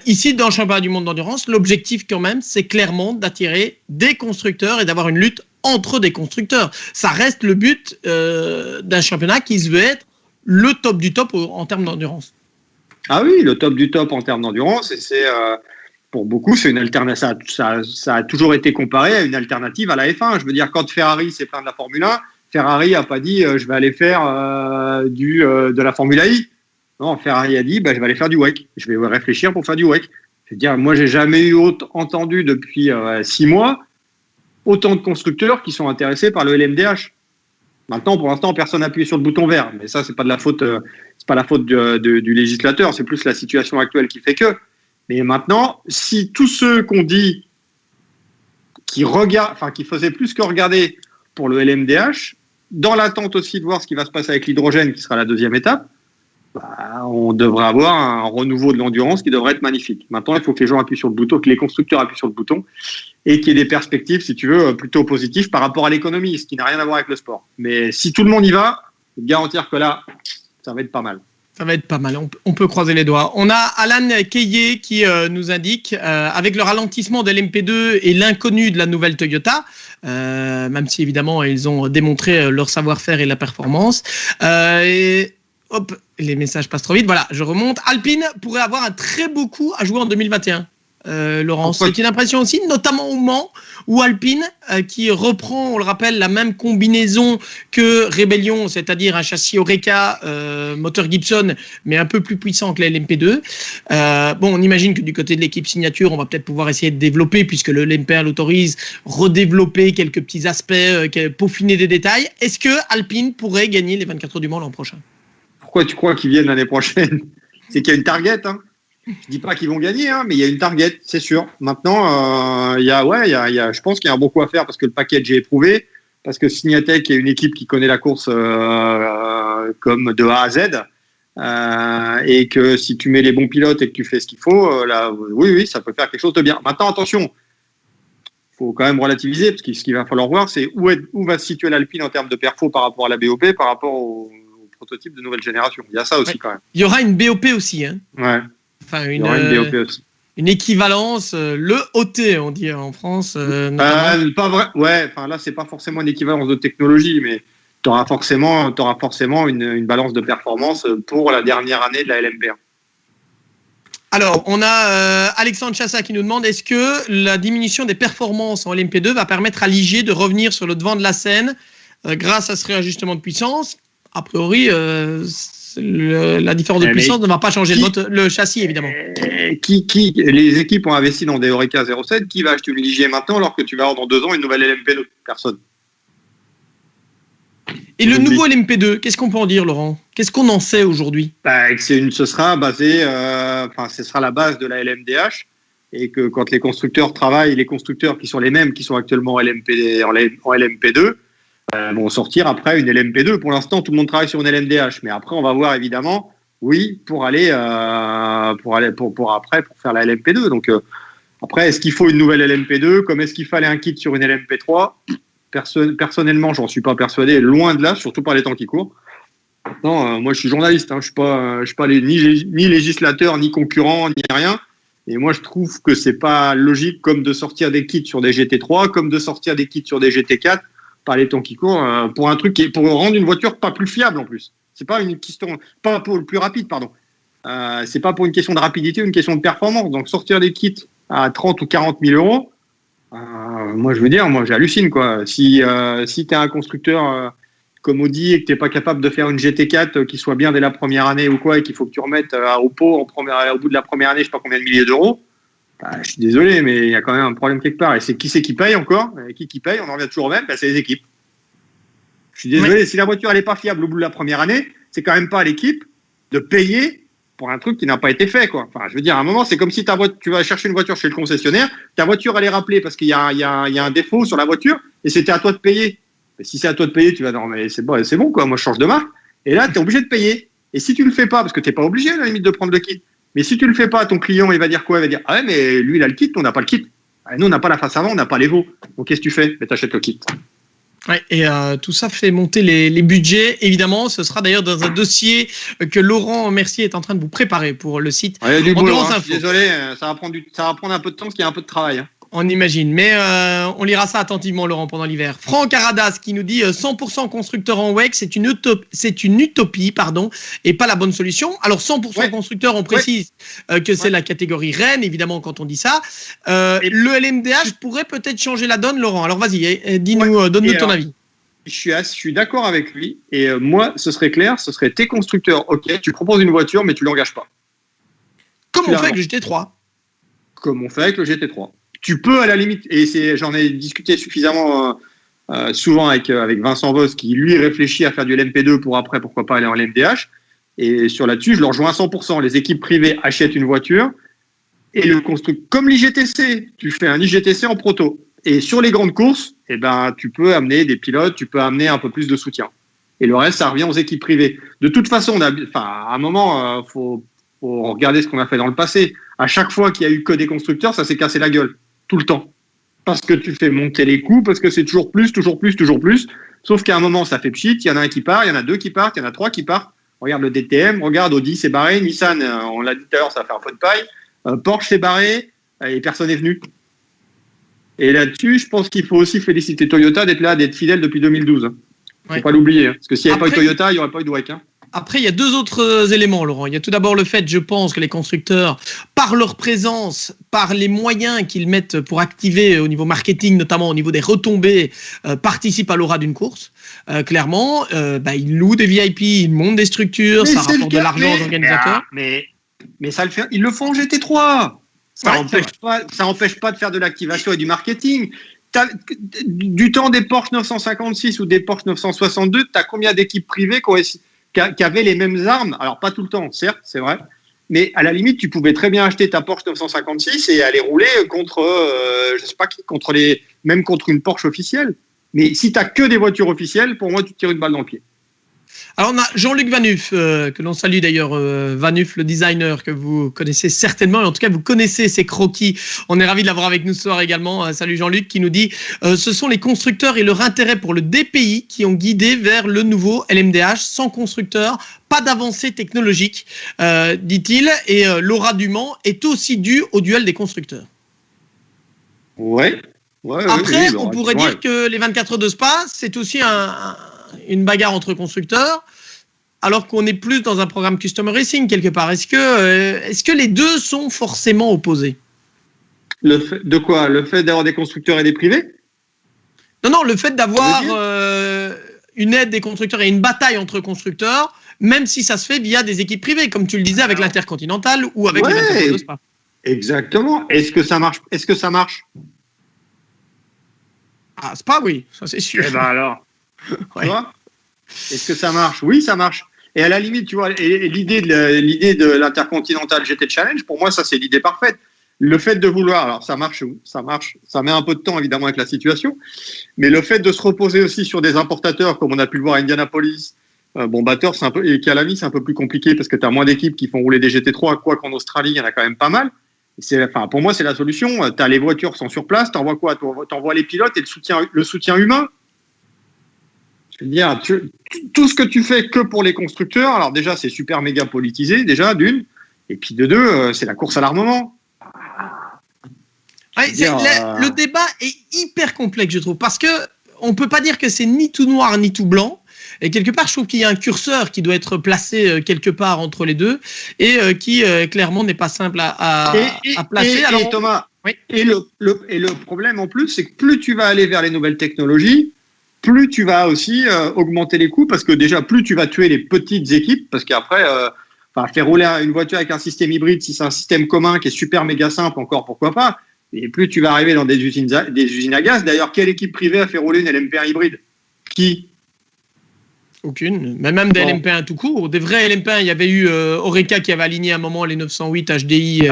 ici, dans le championnat du monde d'endurance, l'objectif quand même, c'est clairement d'attirer des constructeurs et d'avoir une lutte entre des constructeurs. Ça reste le but d'un championnat qui se veut être le top du top en termes d'endurance. Ah oui, le top du top en termes d'endurance, et c'est pour beaucoup, c'est une alternative. Ça a toujours été comparé à une alternative à la F1. Je veux dire, quand Ferrari s'est plaint de la Formule 1, Ferrari a pas dit je vais aller faire de la Formule I. Non, Ferrari a dit je vais aller faire du WEC. Je vais réfléchir pour faire du WEC. Je veux dire, moi, j'ai jamais entendu depuis 6 mois autant de constructeurs qui sont intéressés par le LMDH. Maintenant, pour l'instant, personne n'a appuyé sur le bouton vert, mais ça, c'est pas la faute du législateur, c'est plus la situation actuelle qui fait que. Mais maintenant, si tous ceux qu'on dit qui faisaient plus que regarder pour le LMDH, dans l'attente aussi de voir ce qui va se passer avec l'hydrogène, qui sera la deuxième étape, on devrait avoir un renouveau de l'endurance qui devrait être magnifique. Maintenant, il faut que les gens appuient sur le bouton, que les constructeurs appuient sur le bouton, et qu'il y ait des perspectives, si tu veux, plutôt positives par rapport à l'économie, ce qui n'a rien à voir avec le sport. Mais si tout le monde y va, je peux te garantir que là, ça va être pas mal. Ça va être pas mal, on peut croiser les doigts. On a Alan Keillé qui nous indique, avec le ralentissement de l'MP2 et l'inconnu de la nouvelle Toyota, même si évidemment ils ont démontré leur savoir-faire et la performance, les messages passent trop vite. Voilà, je remonte. Alpine pourrait avoir un très beau coup à jouer en 2021. Laurent, c'est une impression aussi, notamment au Mans, où Alpine, qui reprend, on le rappelle, la même combinaison que Rebellion, c'est-à-dire un châssis Oreca, moteur Gibson, mais un peu plus puissant que la LMP2. On imagine que du côté de l'équipe signature, on va peut-être pouvoir essayer de développer, puisque le LMP1 l'autorise, redévelopper quelques petits aspects, peaufiner des détails. Est-ce que Alpine pourrait gagner les 24 heures du Mans l'an prochain ? Pourquoi tu crois qu'ils viennent l'année prochaine ? C'est qu'il y a une target, hein. Je dis pas qu'ils vont gagner, mais il y a une target, c'est sûr. Maintenant, je pense qu'il y a beaucoup à faire parce que le package est éprouvé, parce que Signatech est une équipe qui connaît la course comme de A à Z, et que si tu mets les bons pilotes et que tu fais ce qu'il faut, oui, ça peut faire quelque chose de bien. Maintenant, attention, il faut quand même relativiser, parce que ce qu'il va falloir voir, c'est où va se situer l'Alpine en termes de perfo par rapport à la BOP, par rapport au prototype de nouvelle génération. Il y a ça aussi quand même. Il y aura une BOP aussi, hein. Ouais. Enfin, une équivalence, le OT, on dit en France. Pas vrai. Ouais, enfin là, c'est pas forcément une équivalence de technologie, mais tu auras forcément une balance de performance pour la dernière année de la LMP1. Alors, on a Alexandre Chassa qui nous demande est-ce que la diminution des performances en LMP2 va permettre à Ligier de revenir sur le devant de la scène grâce à ce réajustement de puissance ? A priori, la différence de puissance ne va pas changer le châssis, évidemment. Les équipes ont investi dans des Oreca 07. Qui va acheter une Ligier maintenant alors que tu vas avoir dans 2 ans une nouvelle LMP2 ? Personne. Et le nouveau LMP2, qu'est-ce qu'on peut en dire, Laurent ? Qu'est-ce qu'on en sait aujourd'hui ? Ce sera la base de la LMDH, et que quand les constructeurs travaillent, les constructeurs qui sont les mêmes qui sont actuellement en LMP2, vont sortir après une LMP2. Pour l'instant, tout le monde travaille sur une LMDH, mais après, on va voir évidemment, oui, pour aller pour faire la LMP2. Donc après, est-ce qu'il faut une nouvelle LMP2 comme est-ce qu'il fallait un kit sur une LMP3? Personnellement, j'en suis pas persuadé, loin de là, surtout par les temps qui courent. Non, moi je suis journaliste, je suis pas ni législateur, ni concurrent, ni rien. Et moi je trouve que c'est pas logique comme de sortir des kits sur des GT3, comme de sortir des kits sur des GT4 par les temps qui courent pour un truc pour rendre une voiture pas plus fiable en plus. C'est pas une question, pas pour le plus rapide, pardon. C'est pas pour une question de rapidité, une question de performance. Donc sortir des kits à 30 ou 40 000 euros, moi je veux dire, moi j'hallucine quoi. Si t'es un constructeur comme Audi et que t'es pas capable de faire une GT4 qui soit bien dès la première année ou quoi, et qu'il faut que tu remettes au pot au bout de la première année, je sais pas combien de milliers d'euros, je suis désolé, mais il y a quand même un problème quelque part. Et c'est qui paye encore? Qui paye? On en revient toujours au même, c'est les équipes. Je suis désolé, oui. Si la voiture elle est pas fiable au bout de la première année, c'est quand même pas à l'équipe de payer pour un truc qui n'a pas été fait, quoi. Enfin, je veux dire, à un moment, c'est comme si tu vas chercher une voiture chez le concessionnaire, ta voiture elle est rappelée parce qu'il y a un défaut sur la voiture et c'était à toi de payer. Mais si c'est à toi de payer, tu vas non mais c'est bon quoi, moi je change de marque. Et là, tu es obligé de payer. Et si tu le fais pas, parce que tu n'es pas obligé à la limite de prendre le kit, mais si tu le fais pas, ton client il va dire quoi? Il va dire ah ouais, mais lui il a le kit, nous on n'a pas le kit. Nous on n'a pas la face avant, on n'a pas les veaux. Donc qu'est-ce que tu fais? Mais t'achètes le kit. Ouais, et tout ça fait monter les budgets. Évidemment, ce sera d'ailleurs dans un dossier que Laurent Mercier est en train de vous préparer pour le site. Ouais, du boulot, je suis désolé, ça va prendre un peu de temps parce qu'il y a un peu de travail. On imagine, mais on lira ça attentivement, Laurent, pendant l'hiver. Franck Aradas qui nous dit 100% constructeur en WEC, c'est une utopie, et pas la bonne solution. Alors 100% constructeur, on précise que c'est la catégorie Rennes, évidemment, quand on dit ça. Le LMDH pourrait peut-être changer la donne, Laurent. Alors vas-y, dis-nous, donne-nous ton avis. Je suis d'accord avec lui. Et moi, ce serait clair, ce serait tes constructeurs. Ok, tu proposes une voiture, mais tu l'engages pas. Comme on fait avec le GT3. Comme on fait avec le GT3. Tu peux à la limite, et j'en ai discuté suffisamment souvent avec Vincent Voss qui lui réfléchit à faire du LMP2 pour après, pourquoi pas aller en LMDH. Et sur là-dessus, je le rejoins à 100%. Les équipes privées achètent une voiture et le construisent comme l'IGTC. Tu fais un IGTC en proto. Et sur les grandes courses, tu peux amener des pilotes, tu peux amener un peu plus de soutien. Et le reste, ça revient aux équipes privées. De toute façon, à un moment, faut regarder ce qu'on a fait dans le passé. À chaque fois qu'il y a eu que des constructeurs, ça s'est cassé la gueule. Tout le temps. Parce que tu fais monter les coûts, parce que c'est toujours plus. Sauf qu'à un moment, ça fait pchit, il y en a un qui part, il y en a deux qui partent, il y en a trois qui partent. Regarde le DTM, regarde Audi s'est barré, Nissan, on l'a dit tout à l'heure, ça va faire un feu de paille, Porsche s'est barré et personne n'est venu. Et là-dessus, je pense qu'il faut aussi féliciter Toyota d'être fidèle depuis 2012. Faut pas l'oublier. Parce que s'il n'y avait pas eu Toyota, il n'y aurait pas eu de WEC. Après, il y a deux autres éléments, Laurent. Il y a tout d'abord le fait, je pense, que les constructeurs, par leur présence, par les moyens qu'ils mettent pour activer au niveau marketing, notamment au niveau des retombées, participent à l'aura d'une course. Clairement, ils louent des VIP, ils montent des structures, ça rapporte de l'argent aux organisateurs. Mais ça le fait. Ils le font en GT3. Ça n'empêche pas de faire de l'activation et du marketing. Du temps des Porsche 956 ou des Porsche 962, tu as combien d'équipes privées qui avaient les mêmes armes? Alors, pas tout le temps, certes, c'est vrai. Mais à la limite, tu pouvais très bien acheter ta Porsche 956 et aller rouler contre, je sais pas qui, même contre une Porsche officielle. Mais si tu n'as que des voitures officielles, pour moi, tu te tires une balle dans le pied. Alors, on a Jean-Luc Vanuf, que l'on salue d'ailleurs, Vanuf, le designer, que vous connaissez certainement, et en tout cas, vous connaissez ses croquis. On est ravis de l'avoir avec nous ce soir également. Salut Jean-Luc, qui nous dit ce sont les constructeurs et leur intérêt pour le DPI qui ont guidé vers le nouveau LMDH. Sans constructeur, pas d'avancée technologique, dit-il, et l'aura du Mans est aussi due au duel des constructeurs. Ouais. Après, on pourrait dire que les 24 heures de Spa, c'est aussi une bagarre entre constructeurs, alors qu'on est plus dans un programme Custom Racing quelque part. Est-ce que les deux sont forcément opposés? Le fait de quoi? Le fait d'avoir des constructeurs et des privés? Non, le fait d'avoir une aide des constructeurs et une bataille entre constructeurs, même si ça se fait via des équipes privées, comme tu le disais avec l'Intercontinental ou avec les 24 heures de Spa. Exactement. Est-ce que ça marche? Ah, Spa, oui, ça c'est sûr. Eh ben alors. Tu vois? Est-ce que ça marche? Oui, ça marche. Et à la limite, tu vois, l'idée de l'Intercontinental GT Challenge, pour moi, ça c'est l'idée parfaite. le fait de vouloir, alors ça marche, ça met un peu de temps évidemment avec la situation, mais le fait de se reposer aussi sur des importateurs comme on a pu le voir à Indianapolis, Bathurst et Calami, c'est un peu plus compliqué parce que tu as moins d'équipes qui font rouler des GT3, quoi qu'en Australie, il y en a quand même pas mal. Pour moi, c'est la solution. Tu as les voitures qui sont sur place, tu envoies quoi? Tu envoies les pilotes et le soutien humain. Je veux dire, tout ce que tu fais que pour les constructeurs, alors déjà, c'est super méga politisé, déjà, d'une, et puis de deux, c'est la course à l'armement. Ouais, le débat est hyper complexe, je trouve, parce que on peut pas dire que c'est ni tout noir ni tout blanc. Et quelque part, je trouve qu'il y a un curseur qui doit être placé quelque part entre les deux et qui clairement n'est pas simple à placer. Et Thomas, oui. Et le problème en plus, c'est que plus tu vas aller vers les nouvelles technologies, plus tu vas aussi augmenter les coûts parce que déjà, plus tu vas tuer les petites équipes parce qu'après, faire rouler une voiture avec un système hybride, si c'est un système commun qui est super méga simple, encore pourquoi pas. Et plus tu vas arriver dans des usines à gaz. D'ailleurs, quelle équipe privée a fait rouler une LMP1 hybride? Qui? Aucune, mais même des LMP1 tout court. Des vrais LMP1, il y avait eu Oreca qui avait aligné à un moment les 908 HDI.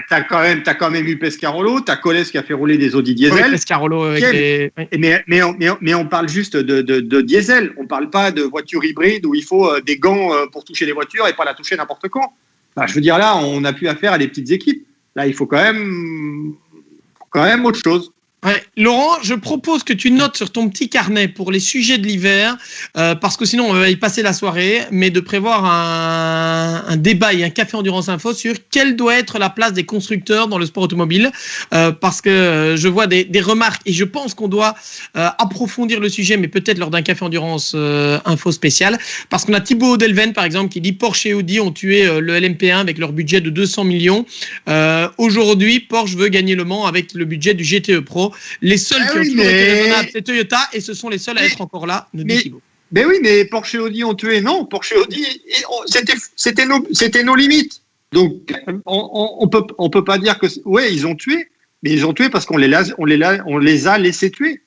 T'as quand même eu Pescarolo, t'as Coles qui a fait rouler des Audi diesel. Oui, Pescarolo avec les... mais on parle juste de diesel, on parle pas de voitures hybrides où il faut des gants pour toucher les voitures et pas la toucher n'importe quand. Je veux dire, là, on n'a plus affaire à des petites équipes. Là, il faut quand même autre chose. Ouais. Laurent, je propose que tu notes sur ton petit carnet pour les sujets de l'hiver, parce que sinon on va y passer la soirée, mais de prévoir un débat et un café Endurance Info sur quelle doit être la place des constructeurs dans le sport automobile, parce que je vois des remarques et je pense qu'on doit approfondir le sujet, mais peut-être lors d'un café Endurance Info spécial, parce qu'on a Thibaut Delven par exemple qui dit Porsche et Audi ont tué le LMP1 avec leur budget de 200 millions. Aujourd'hui, Porsche veut gagner Le Mans avec le budget du GTE Pro. Les seuls qui ont toujours été raisonnables, c'est Toyota, et ce sont les seuls à être encore là, nous dit Thibaut. Mais oui, mais Porsche et Audi ont tué. Non, Porsche et Audi, c'était nos limites. Donc, on peut pas dire que... Ouais, ils ont tué, mais ils ont tué parce qu'on les a laissés tuer.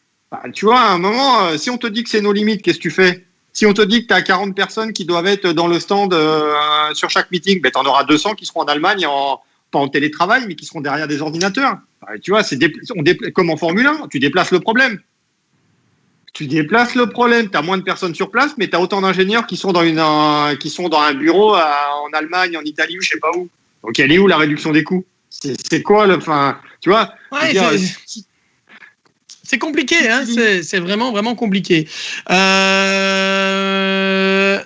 Tu vois, à un moment, si on te dit que c'est nos limites, qu'est-ce que tu fais? Si on te dit que tu as 40 personnes qui doivent être dans le stand sur chaque meeting, ben, tu en auras 200 qui seront en Allemagne pas en télétravail, mais qui seront derrière des ordinateurs. Tu vois, comme en Formule 1, tu déplaces le problème. Tu as moins de personnes sur place, mais tu as autant d'ingénieurs qui sont dans un bureau en Allemagne, en Italie ou je sais pas où. Donc, elle est où la réduction des coûts? C'est quoi tu vois? Ouais, c'est compliqué, hein, c'est vraiment, vraiment compliqué.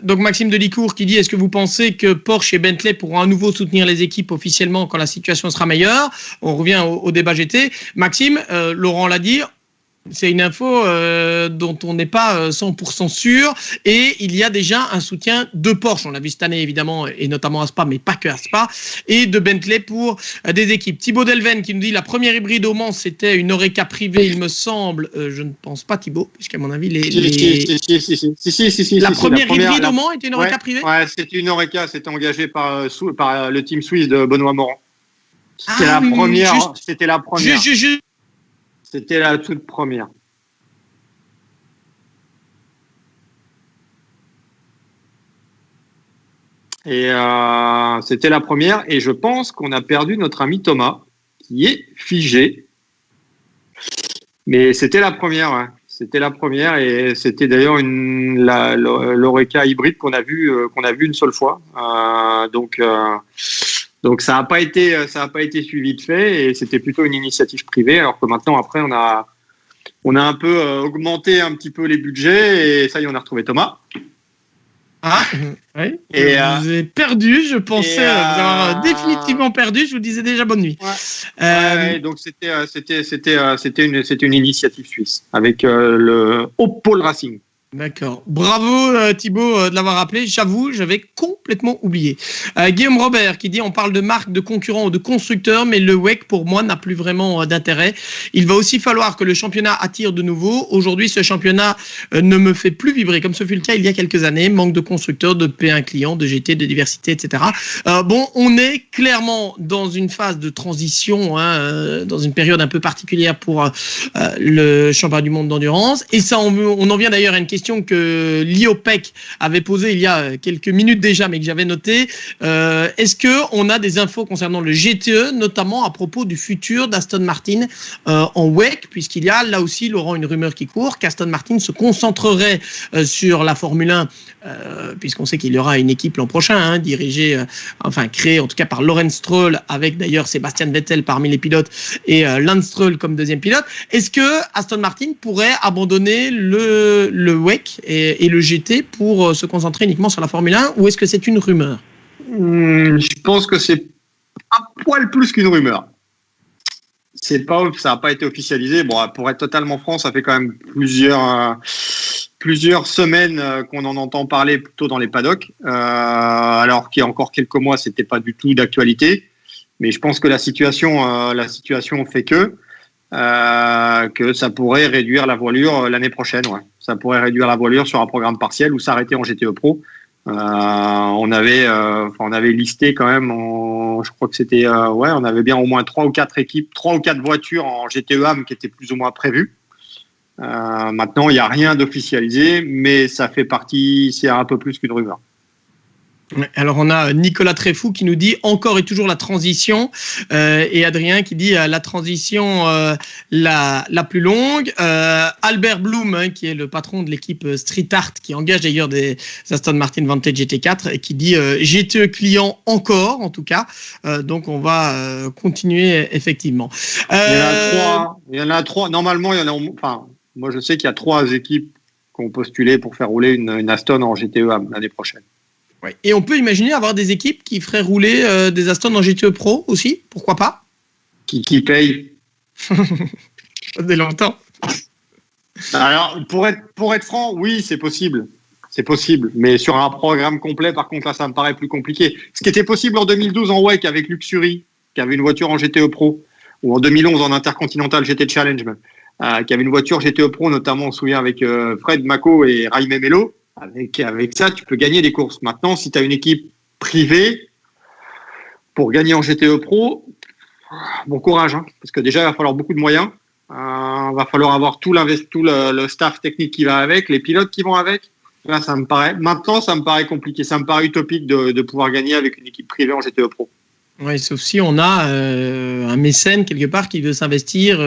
Donc Maxime Delicourt qui dit est-ce que vous pensez que Porsche et Bentley pourront à nouveau soutenir les équipes officiellement quand la situation sera meilleure? On revient au débat GT. Maxime, Laurent l'a dit, c'est une info dont on n'est pas 100% sûr, et il y a déjà un soutien de Porsche, on l'a vu cette année évidemment, et notamment à Spa, mais pas que à Spa, et de Bentley pour des équipes. Thibaut Delven qui nous dit la première hybride au Mans c'était une Oreca privée, il me semble. Je ne pense pas, Thibaut, puisqu'à mon avis la première hybride au Mans était une Oreca privée. Ouais, c'était une Oreca, c'était engagé par le team suisse de Benoît Morand. C'était la première. C'était la première. C'était la toute première. Et c'était la première. Et je pense qu'on a perdu notre ami Thomas, qui est figé. Mais c'était la première. Ouais. C'était la première. Et c'était d'ailleurs l'Oreca hybride qu'on a vu une seule fois. Donc ça n'a pas été suivi de fait et c'était plutôt une initiative privée, alors que maintenant après on a un peu augmenté un petit peu les budgets et ça y est, on a retrouvé Thomas. Ah oui. Et vous avez perdu, je pensais vous avoir définitivement perdu. Je vous disais déjà bonne nuit. Ouais. Donc c'était une initiative suisse avec le Opel Racing. D'accord. Bravo Thibaut de l'avoir rappelé. J'avoue, j'avais complètement oublié. Guillaume Robert qui dit on parle de marque, de concurrents ou de constructeurs, mais le WEC pour moi n'a plus vraiment d'intérêt. Il va aussi falloir que le championnat attire de nouveau. Aujourd'hui, ce championnat ne me fait plus vibrer comme ce fut le cas il y a quelques années. Manque de constructeurs, de P1 clients, de GT, de diversité, etc. On est clairement dans une phase de transition, dans une période un peu particulière pour le championnat du monde d'endurance. Et ça, on en vient d'ailleurs à une question question que l'IOPEC avait posée il y a quelques minutes déjà, mais que j'avais noté. Est-ce qu'on a des infos concernant le GTE, notamment à propos du futur d'Aston Martin en WEC, puisqu'il y a là aussi, Laurent, une rumeur qui court, qu'Aston Martin se concentrerait sur la Formule 1, puisqu'on sait qu'il y aura une équipe l'an prochain, dirigée, créée en tout cas par Lawrence Stroll, avec d'ailleurs Sébastien Vettel parmi les pilotes et Lance Stroll comme deuxième pilote. Est-ce que Aston Martin pourrait abandonner le WEC et le GT pour se concentrer uniquement sur la Formule 1, ou est-ce que c'est une rumeur ? Je pense que c'est un poil plus qu'une rumeur. Ça n'a pas été officialisé. Bon, pour être totalement franc, ça fait quand même plusieurs semaines qu'on en entend parler plutôt dans les paddocks, alors qu'il y a encore quelques mois, c'était pas du tout d'actualité. Mais je pense que la situation fait que ça pourrait réduire la voilure l'année prochaine. Ouais. Ça pourrait réduire la voilure sur un programme partiel ou s'arrêter en GTE Pro. On avait listé quand même, je crois que c'était, on avait bien au moins 3 ou 4 équipes, 3 ou 4 voitures en GTE AM qui étaient plus ou moins prévues. Maintenant, il n'y a rien d'officialisé, mais ça fait partie, c'est un peu plus qu'une rumeur. Alors, on a Nicolas Tréfou qui nous dit encore et toujours la transition, et Adrien qui dit la transition la plus longue. Albert Bloom, qui est le patron de l'équipe Street Art, qui engage d'ailleurs des Aston Martin Vantage GT4, et qui dit GTE client encore, en tout cas. Donc, on va continuer effectivement. Il y en a trois. Normalement, moi, je sais qu'il y a 3 équipes qui ont postulé pour faire rouler une Aston en GTE l'année prochaine. Ouais. Et on peut imaginer avoir des équipes qui feraient rouler des Aston en GTE Pro aussi, pourquoi pas ? Qui paye ? Ça fait longtemps. Alors, pour être franc, oui, c'est possible. C'est possible. Mais sur un programme complet, par contre, là, ça me paraît plus compliqué. Ce qui était possible en 2012 en WEC avec Luxury, qui avait une voiture en GTE Pro, ou en 2011 en Intercontinental GT Challenge, qui avait une voiture GTE Pro, notamment, on se souvient, avec Fred Mako et Jaime Melo. Avec ça, tu peux gagner des courses. Maintenant, si tu as une équipe privée, pour gagner en GTE Pro, bon courage, parce que déjà, il va falloir beaucoup de moyens. Il va falloir avoir tout le staff technique qui va avec, les pilotes qui vont avec. Là, ça me paraît compliqué. Ça me paraît utopique de pouvoir gagner avec une équipe privée en GTE Pro. Oui, sauf si on a un mécène quelque part qui veut s'investir...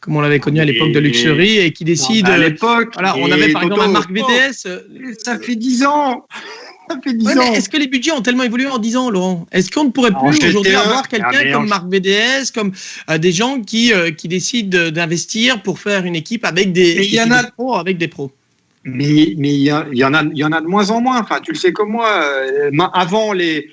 comme on l'avait connu à l'époque de Luxury, et qui décide... À l'époque... Voilà, on avait par exemple un Marc VDS... Ça fait 10 ans. Mais est-ce que les budgets ont tellement évolué en 10 ans, Laurent ? Est-ce qu'on ne pourrait plus aujourd'hui avoir quelqu'un comme Marc VDS, comme des gens qui décident d'investir pour faire une équipe avec des pros, avec des pros ? Mais il y en a de moins en moins. Enfin, tu le sais comme moi. Avant, les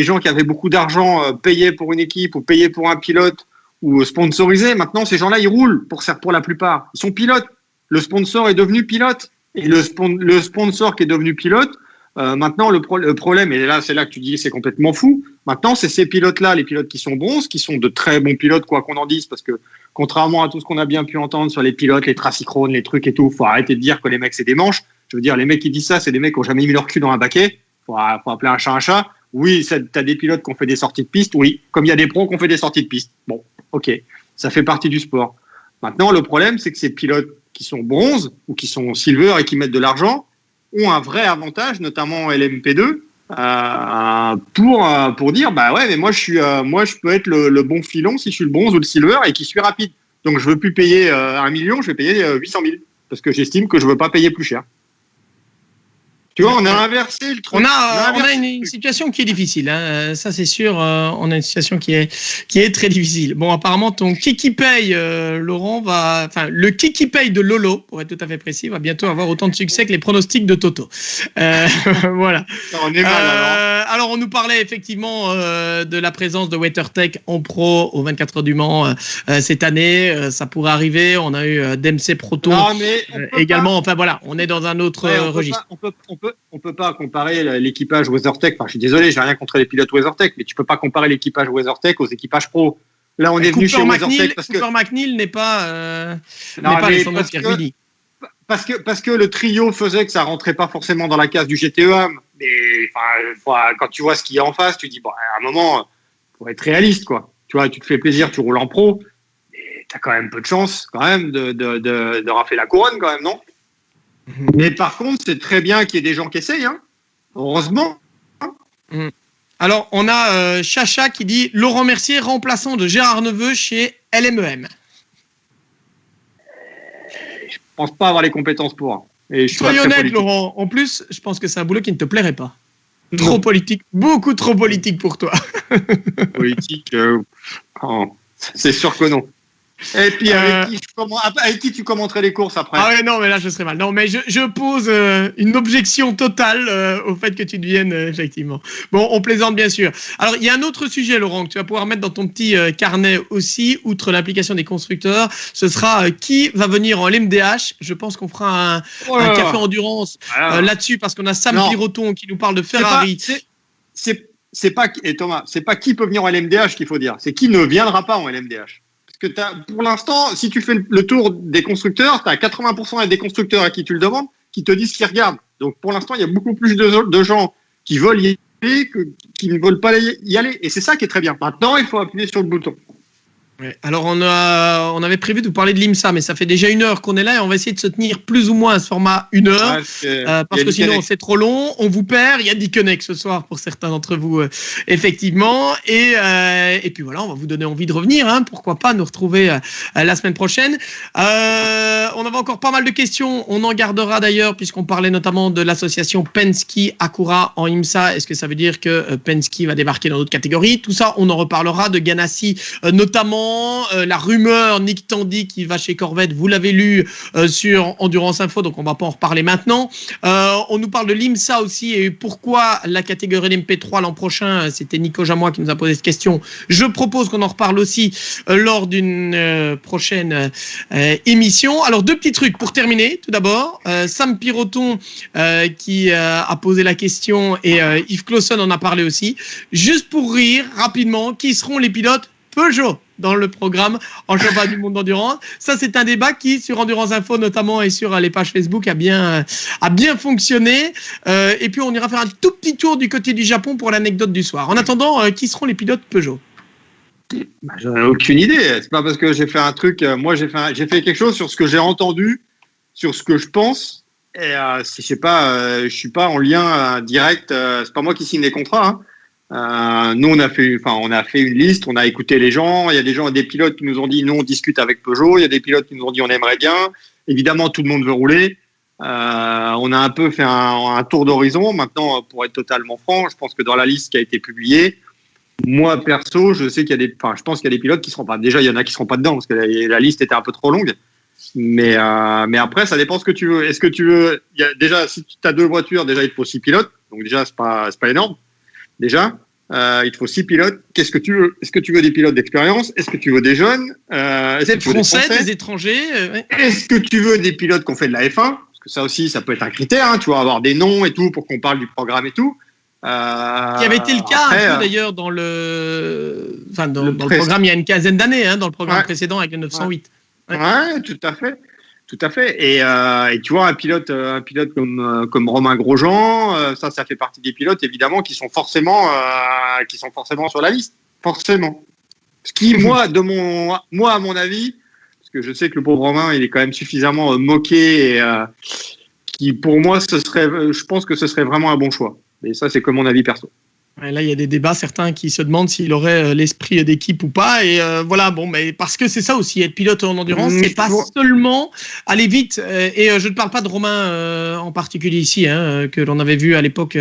gens qui avaient beaucoup d'argent payaient pour une équipe ou payaient pour un pilote ou sponsorisés. Maintenant, ces gens-là, ils roulent pour la plupart. Ils sont pilotes. Le sponsor est devenu pilote. Et le sponsor qui est devenu pilote, maintenant, le problème, et là, c'est là que tu dis c'est complètement fou. Maintenant, c'est ces pilotes-là, les pilotes qui sont bons, qui sont de très bons pilotes, quoi qu'on en dise, parce que contrairement à tout ce qu'on a bien pu entendre sur les pilotes, les trachychrones, les trucs et tout, faut arrêter de dire que les mecs, c'est des manches. Je veux dire, les mecs qui disent ça, c'est des mecs qui n'ont jamais mis leur cul dans un baquet. Faut appeler un chat un chat. Oui, t'as des pilotes qui ont fait des sorties de piste, oui. Comme il y a des pros qui ont fait des sorties de piste. Bon, ok, ça fait partie du sport. Maintenant, le problème, c'est que ces pilotes qui sont bronze ou qui sont silver et qui mettent de l'argent ont un vrai avantage, notamment LMP2, pour dire, bah ouais, mais moi je peux être le bon filon si je suis le bronze ou le silver et qui suis rapide. Donc je veux plus payer 1 million, je vais payer 800 000 parce que j'estime que je veux pas payer plus cher. Tu vois, on a inversé le truc. On a une situation qui est difficile, hein. Ça c'est sûr. On a une situation qui est très difficile. Bon, apparemment ton Kiki Paye, Laurent, le Kiki Paye de Lolo, pour être tout à fait précis, va bientôt avoir autant de succès que les pronostics de Toto. Voilà. On est mal alors on nous parlait effectivement de la présence de WeatherTech en pro au 24 heures du Mans cette année. Ça pourrait arriver. On a eu Dempsey Proto également. Enfin voilà, on est dans un autre registre. On peut pas comparer l'équipage WeatherTech. Enfin, je suis désolé, j'ai rien contre les pilotes WeatherTech, mais tu peux pas comparer l'équipage WeatherTech aux équipages pro. Là, on est venu chez WeatherTech parce que Cooper McNeil n'est pas Alessandro Pierguidi. Parce que le trio faisait que ça rentrait pas forcément dans la case du GTE. Mais quand tu vois ce qu'il y a en face, tu dis bon, à un moment, pour être réaliste, quoi. Tu vois, tu te fais plaisir, tu roules en pro, mais t'as quand même peu de chance, quand même, de rafler la couronne, quand même, non? Mais par contre, c'est très bien qu'il y ait des gens qui essayent, hein. Heureusement. Alors, on a Chacha qui dit Laurent Mercier, remplaçant de Gérard Neveu chez LMEM. Je pense pas avoir les compétences pour. Et je Soyez honnête, Laurent. En plus, je pense que c'est un boulot qui ne te plairait pas. Trop politique, beaucoup trop politique pour toi. Politique, c'est sûr que non. Et puis avec qui tu commenterais les courses après? Ah ouais, non, mais là je serais mal. Non, mais je pose une objection totale au fait que tu deviennes effectivement. Bon, on plaisante bien sûr. Alors il y a un autre sujet, Laurent, que tu vas pouvoir mettre dans ton petit carnet aussi, outre l'implication des constructeurs. Ce sera qui va venir en LMDH. Je pense qu'on fera un café endurance là-dessus parce qu'on a Sam Piroton qui nous parle de Ferrari. C'est pas et Thomas, c'est pas qui peut venir en LMDH qu'il faut dire, c'est qui ne viendra pas en LMDH. Parce que pour l'instant, si tu fais le tour des constructeurs, tu as 80% des constructeurs à qui tu le demandes qui te disent qu'ils regardent. Donc pour l'instant, il y a beaucoup plus de gens qui veulent y aller que qui ne veulent pas y aller. Et c'est ça qui est très bien. Maintenant, il faut appuyer sur le bouton. Ouais. Alors on avait prévu de vous parler de l'IMSA, mais ça fait déjà 1 heure qu'on est là et on va essayer de se tenir plus ou moins à ce format 1 heure, parce que sinon c'est trop long, on vous perd. Il y a Diconnect ce soir pour certains d'entre vous, effectivement, et puis voilà, on va vous donner envie de revenir, hein, pourquoi pas nous retrouver la semaine prochaine. On avait encore pas mal de questions, on en gardera d'ailleurs puisqu'on parlait notamment de l'association Penske Acura en IMSA. Est-ce que ça veut dire que Penske va débarquer dans d'autres catégories? Tout ça, on en reparlera, de Ganassi notamment. La rumeur Nick Tandy qui va chez Corvette, vous l'avez lu sur Endurance Info, donc on ne va pas en reparler maintenant. On nous parle de l'IMSA aussi et pourquoi la catégorie MP3 l'an prochain. C'était Nico Jamois qui nous a posé cette question. Je propose qu'on en reparle aussi lors d'une prochaine émission. Alors 2 petits trucs pour terminer. Tout d'abord, Sam Piroton qui a posé la question et Yves Clausson en a parlé aussi. Juste pour rire rapidement, qui seront les pilotes Peugeot dans le programme en championnat du monde d'endurance? Ça, c'est un débat qui, sur Endurance Info notamment et sur les pages Facebook, a bien fonctionné. Et puis, on ira faire un tout petit tour du côté du Japon pour l'anecdote du soir. En attendant, qui seront les pilotes Peugeot? J'en ai aucune idée. C'est pas parce que j'ai fait un truc. Moi, j'ai fait quelque chose sur ce que j'ai entendu, sur ce que je pense. Et je sais pas, je suis pas en lien direct. C'est pas moi qui signe les contrats. Hein. Nous, on a fait une liste, on a écouté les gens. Il y a des pilotes qui nous ont dit non, on discute avec Peugeot. Il y a des pilotes qui nous ont dit on aimerait bien. Évidemment, tout le monde veut rouler. On a un peu fait un tour d'horizon. Maintenant, pour être totalement franc, je pense que dans la liste qui a été publiée, moi perso, je sais qu'il y a je pense qu'il y a des pilotes qui seront pas. Déjà, il y en a qui seront pas dedans parce que la liste était un peu trop longue. Mais après, ça dépend ce que tu veux. Est-ce que tu veux déjà, si tu as 2 voitures, déjà il te faut 6 pilotes. Donc déjà, c'est pas énorme. Déjà, il te faut 6 pilotes. Qu'est-ce que tu veux? Est-ce que tu veux des pilotes d'expérience? Est-ce que tu veux des jeunes? Des Français, des étrangers? Est-ce que tu veux des pilotes qui ont fait de la F1? Parce que ça aussi, ça peut être un critère. Hein, tu vois, avoir des noms et tout pour qu'on parle du programme et tout. Qui avait été le cas un peu d'ailleurs dans le programme il y a une quinzaine d'années, hein, dans le programme précédent avec le 908. Ouais, tout à fait. Tout à fait. Et tu vois, un pilote comme Romain Grosjean, ça fait partie des pilotes évidemment qui sont forcément sur la liste, forcément. Ce qui, moi, à mon avis, parce que je sais que le pauvre Romain, il est quand même suffisamment moqué, et qui pour moi, je pense que ce serait vraiment un bon choix. Et ça, c'est comme mon avis perso. Ouais, là, il y a des débats, certains qui se demandent s'il aurait l'esprit d'équipe ou pas. Et voilà, bon, mais parce que c'est ça aussi, être pilote en endurance, c'est pas seulement aller vite. Et je ne parle pas de Romain en particulier ici, hein, que l'on avait vu à l'époque,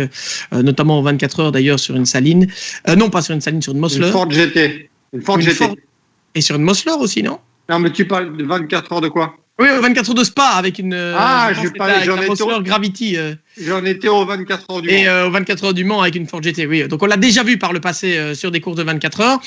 notamment en 24 heures d'ailleurs sur une Saline. Non, pas sur une Saline, sur une Mosler. Une Ford GT. Et sur une Mosler aussi, non? Non, mais tu parles de 24 heures de quoi? Oui, 24 heures de Spa avec une Mosler Gravity. J'en étais aux 24 heures du Mans. Et aux 24 heures du Mans avec une Ford GT, oui. Donc on l'a déjà vu par le passé sur des courses de 24 heures.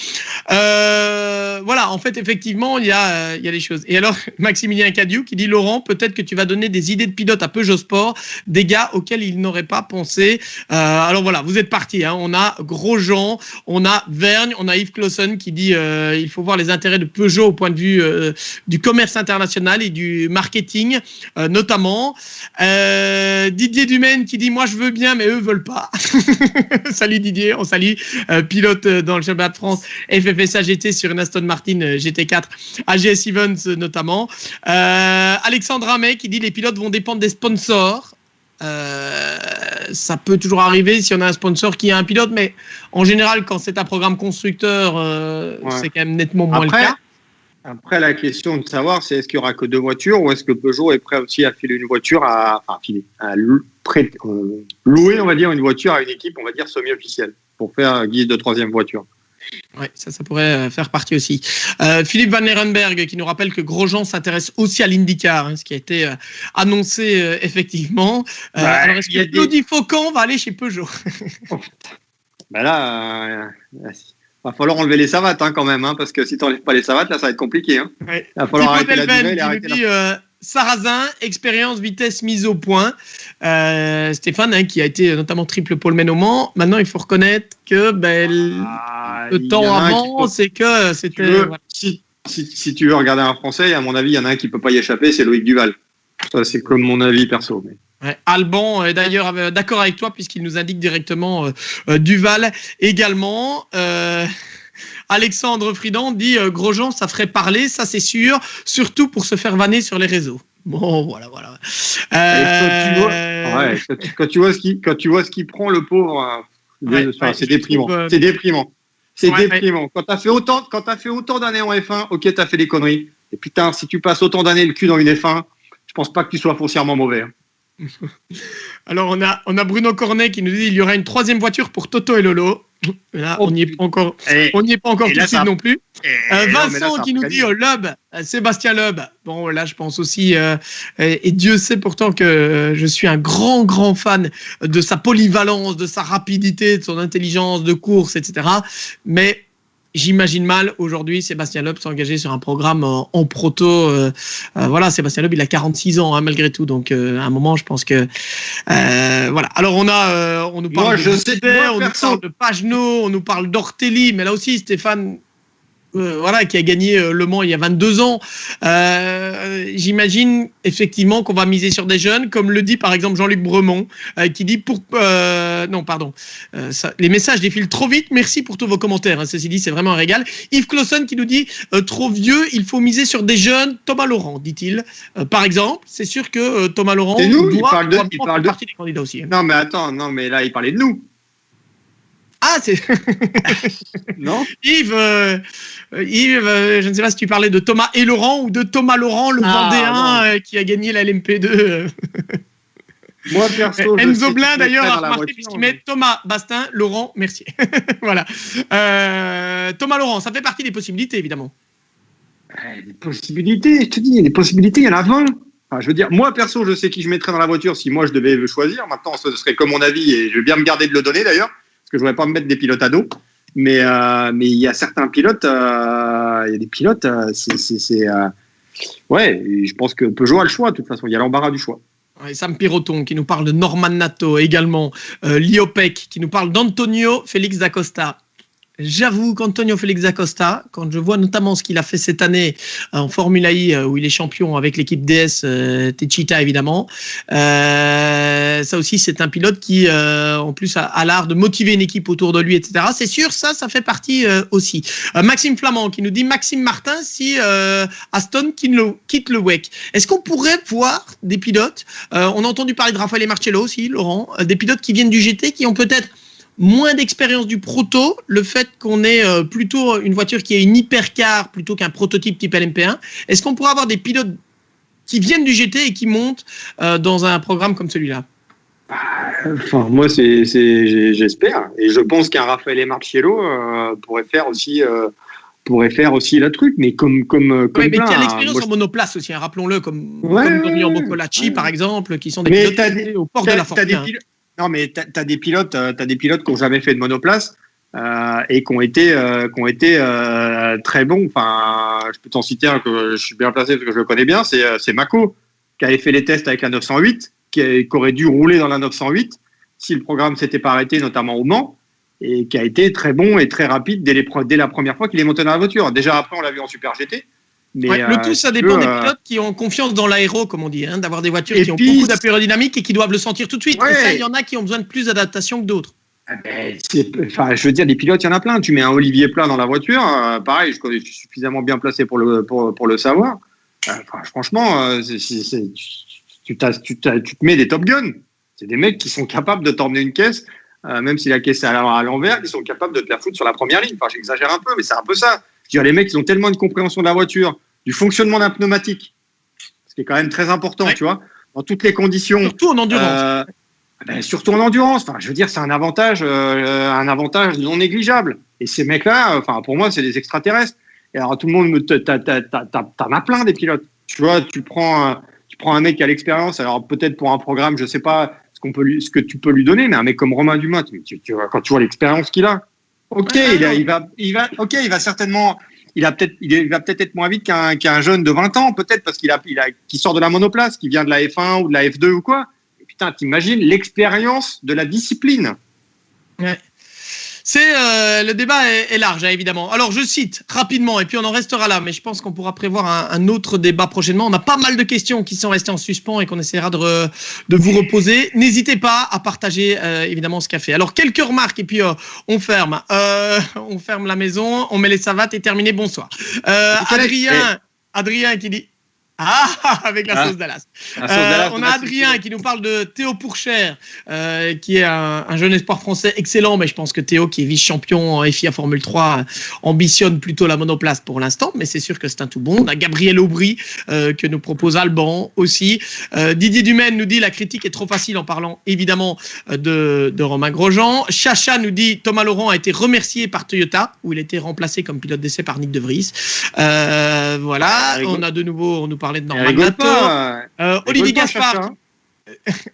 Voilà, en fait, effectivement, il y a des choses. Et alors, Maximilien Cadieu qui dit Laurent, peut-être que tu vas donner des idées de pilotes à Peugeot Sport, des gars auxquels il n'aurait pas pensé. Alors voilà, vous êtes partis. Hein. On a Grosjean, on a Vergne, on a Yves Clausson qui dit il faut voir les intérêts de Peugeot au point de vue du commerce international et du marketing, notamment. Didier Dumont Dumaine qui dit « Moi, je veux bien, mais eux veulent pas. » Salut Didier, on salue. Pilote dans le championnat de France FFSA GT sur une Aston Martin GT4, AGS Events notamment. Alexandre Amet qui dit « Les pilotes vont dépendre des sponsors. » Ça peut toujours arriver si on a un sponsor qui a un pilote, mais en général, quand c'est un programme constructeur, c'est quand même nettement moins le cas. Après, la question de savoir, c'est est-ce qu'il n'y aura que 2 voitures ou est-ce que Peugeot est prêt aussi à filer une voiture, louer, on va dire, une voiture à une équipe, on va dire, semi-officielle, pour faire guise de 3e voiture. Oui, ça pourrait faire partie aussi. Philippe Van Lerenberg qui nous rappelle que Grosjean s'intéresse aussi à l'IndyCar, ce qui a été annoncé effectivement. Alors, est-ce que Claudie Faucon va aller chez Peugeot? Là, va falloir enlever les savates quand même, parce que si tu n'enlèves pas les savates, là, ça va être compliqué. Ouais. Il va falloir arrêter la duvet et arrêter Sarrazin, expérience, vitesse, mise au point. Stéphane, qui a été notamment triple poleman au Mans. Maintenant, il faut reconnaître que le temps avant, c'est que c'était... Si tu veux regarder un Français, à mon avis, il y en a un qui ne peut pas y échapper, c'est Loïc Duval. Ça, c'est comme mon avis perso. Mais... Ouais, Alban est d'ailleurs d'accord avec toi puisqu'il nous indique directement Duval également. Alexandre Fridan dit Grosjean, ça ferait parler, ça c'est sûr, surtout pour se faire vanner sur les réseaux. Bon, voilà. Quand tu vois ce qu'il prend, le pauvre, c'est déprimant. C'est déprimant. C'est déprimant. Quand tu as fait autant d'années en F1, ok, tu as fait des conneries. Et putain, si tu passes autant d'années le cul dans une F1, je pense pas que tu sois foncièrement mauvais. Alors, on a Bruno Cornet qui nous dit il y aura une 3e voiture pour Toto et Lolo. Là, on n'y est pas encore tout de suite non plus. Vincent qui nous dit Loeb, Sébastien Loeb. Bon, là, je pense aussi, et Dieu sait pourtant que je suis un grand fan de sa polyvalence, de sa rapidité, de son intelligence de course, etc. Mais j'imagine mal aujourd'hui Sébastien Loeb s'engager sur un programme en proto. Sébastien Loeb, il a 46 ans malgré tout. Donc, à un moment, je pense que... voilà. Alors, on nous parle on nous parle de Pagenaud, on nous parle d'Ortelli. Mais là aussi, Stéphane... qui a gagné Le Mans il y a 22 ans. J'imagine effectivement qu'on va miser sur des jeunes, comme le dit par exemple Jean-Luc Bremont, qui dit les messages défilent trop vite. Merci pour tous vos commentaires. Ceci dit, c'est vraiment un régal. Yves Clausen qui nous dit trop vieux, il faut miser sur des jeunes. Thomas Laurent, dit-il. Par exemple, c'est sûr que Thomas Laurent doit faire partie des candidats aussi. Non, mais attends, là, il parlait de nous. Ah, c'est... Non. Yves, je ne sais pas si tu parlais de Thomas et Laurent ou de Thomas Laurent, le Vendéen qui a gagné la LMP2. Moi, perso, Enzo Blin, d'ailleurs, a remarqué puisqu'il met Thomas Bastin, Laurent Mercier. Voilà. Thomas Laurent, ça fait partie des possibilités, évidemment. Des possibilités, je te dis, des possibilités, il y en a 20. Enfin, je veux dire, moi, perso, je sais qui je mettrais dans la voiture si moi, je devais choisir. Maintenant, ce serait comme mon avis et je vais bien me garder de le donner, d'ailleurs. Parce que je ne voudrais pas me mettre des pilotes à dos. Mais il y a certains pilotes, il y a des pilotes, je pense que Peugeot a le choix, de toute façon. Il y a l'embarras du choix. Ouais, Sam Piroton qui nous parle de Norman Nato également. Liopec qui nous parle d'Antonio Félix d'Acosta. J'avoue qu'Antonio Félix Acosta, quand je vois notamment ce qu'il a fait cette année en Formula I, où il est champion avec l'équipe DS, Techeetah évidemment, ça aussi c'est un pilote qui en plus a l'art de motiver une équipe autour de lui, etc. C'est sûr, ça fait partie aussi. Maxime Flamand qui nous dit Maxime Martin si Aston quitte le WEC. Est-ce qu'on pourrait voir des pilotes, on a entendu parler de Raffaele Marcello aussi, Laurent, des pilotes qui viennent du GT qui ont peut-être moins d'expérience du proto, le fait qu'on ait plutôt une voiture qui est une hypercar plutôt qu'un prototype type LMP1, est-ce qu'on pourrait avoir des pilotes qui viennent du GT et qui montent dans un programme comme celui-là? Moi, j'espère. Et je pense qu'un Raffaele Marcello pourrait faire aussi le truc, mais comme mais qui a l'expérience en monoplace aussi, rappelons-le, comme Dorian Boccolacci, par exemple, qui sont des pilotes au port de la Formule 1. Non, mais t'as des pilotes qui n'ont jamais fait de monoplace et qui ont été très bons. Enfin, je peux t'en citer un que je suis bien placé parce que je le connais bien. C'est Mako qui avait fait les tests avec la 908, qui aurait dû rouler dans la 908 si le programme s'était pas arrêté, notamment au Mans, et qui a été très bon et très rapide dès la première fois qu'il est monté dans la voiture. Déjà après, on l'a vu en Super GT. Mais, le tout, ça dépend des pilotes qui ont confiance dans l'aéro, comme on dit, hein, d'avoir des voitures qui ont beaucoup d'aérodynamique et qui doivent le sentir tout de suite. Et ça, il y en a qui ont besoin de plus d'adaptation que d'autres. Je veux dire, des pilotes, il y en a plein. Tu mets un Olivier Plat dans la voiture, pareil, je suis suffisamment bien placé pour le savoir. Franchement, tu te mets des Top Gun. C'est des mecs qui sont capables de t'emmener une caisse, même si la caisse est à l'envers, ils sont capables de te la foutre sur la première ligne. Enfin, j'exagère un peu, mais c'est un peu ça. Je veux dire, les mecs, ils ont tellement de compréhension de la voiture, du fonctionnement d'un pneumatique, ce qui est quand même très important, tu vois, dans toutes les conditions. Surtout en endurance. Surtout en endurance. Enfin, je veux dire, c'est un avantage non négligeable. Et ces mecs-là, pour moi, c'est des extraterrestres. Et alors, tout le monde, t'en as plein des pilotes. Tu vois, tu prends un mec qui a l'expérience. Alors, peut-être pour un programme, je sais pas ce que tu peux lui donner, mais un mec comme Romain Dumas, quand tu vois l'expérience qu'il a, il va certainement. Il va peut-être être moins vite qu'un jeune de 20 ans, peut-être parce qu'il sort de la monoplace, qui vient de la F1 ou de la F2 ou quoi. Et putain, t'imagines l'expérience de la discipline. Ouais. Le débat est large, hein, évidemment. Alors, je cite rapidement, et puis on en restera là, mais je pense qu'on pourra prévoir un autre débat prochainement. On a pas mal de questions qui sont restées en suspens et qu'on essaiera de vous reposer. N'hésitez pas à partager, évidemment, ce café. Alors, quelques remarques, et puis on ferme. On ferme la maison, on met les savates et terminé. Bonsoir. Adrien qui dit... avec la sauce Dallas. On a Adrien qui nous parle de Théo Pourchère, qui est un jeune espoir français excellent, mais je pense que Théo, qui est vice-champion en FIA Formule 3, ambitionne plutôt la monoplace pour l'instant, mais c'est sûr que c'est un tout bon. On a Gabriel Aubry, que nous propose Alban aussi. Didier Dumaine nous dit la critique est trop facile en parlant évidemment de Romain Grosjean. Chacha nous dit Thomas Laurent a été remercié par Toyota, où il a été remplacé comme pilote d'essai par Nick De Vries. Voilà, on a de nouveau, on nous parle de Norman Olivier Gaspard.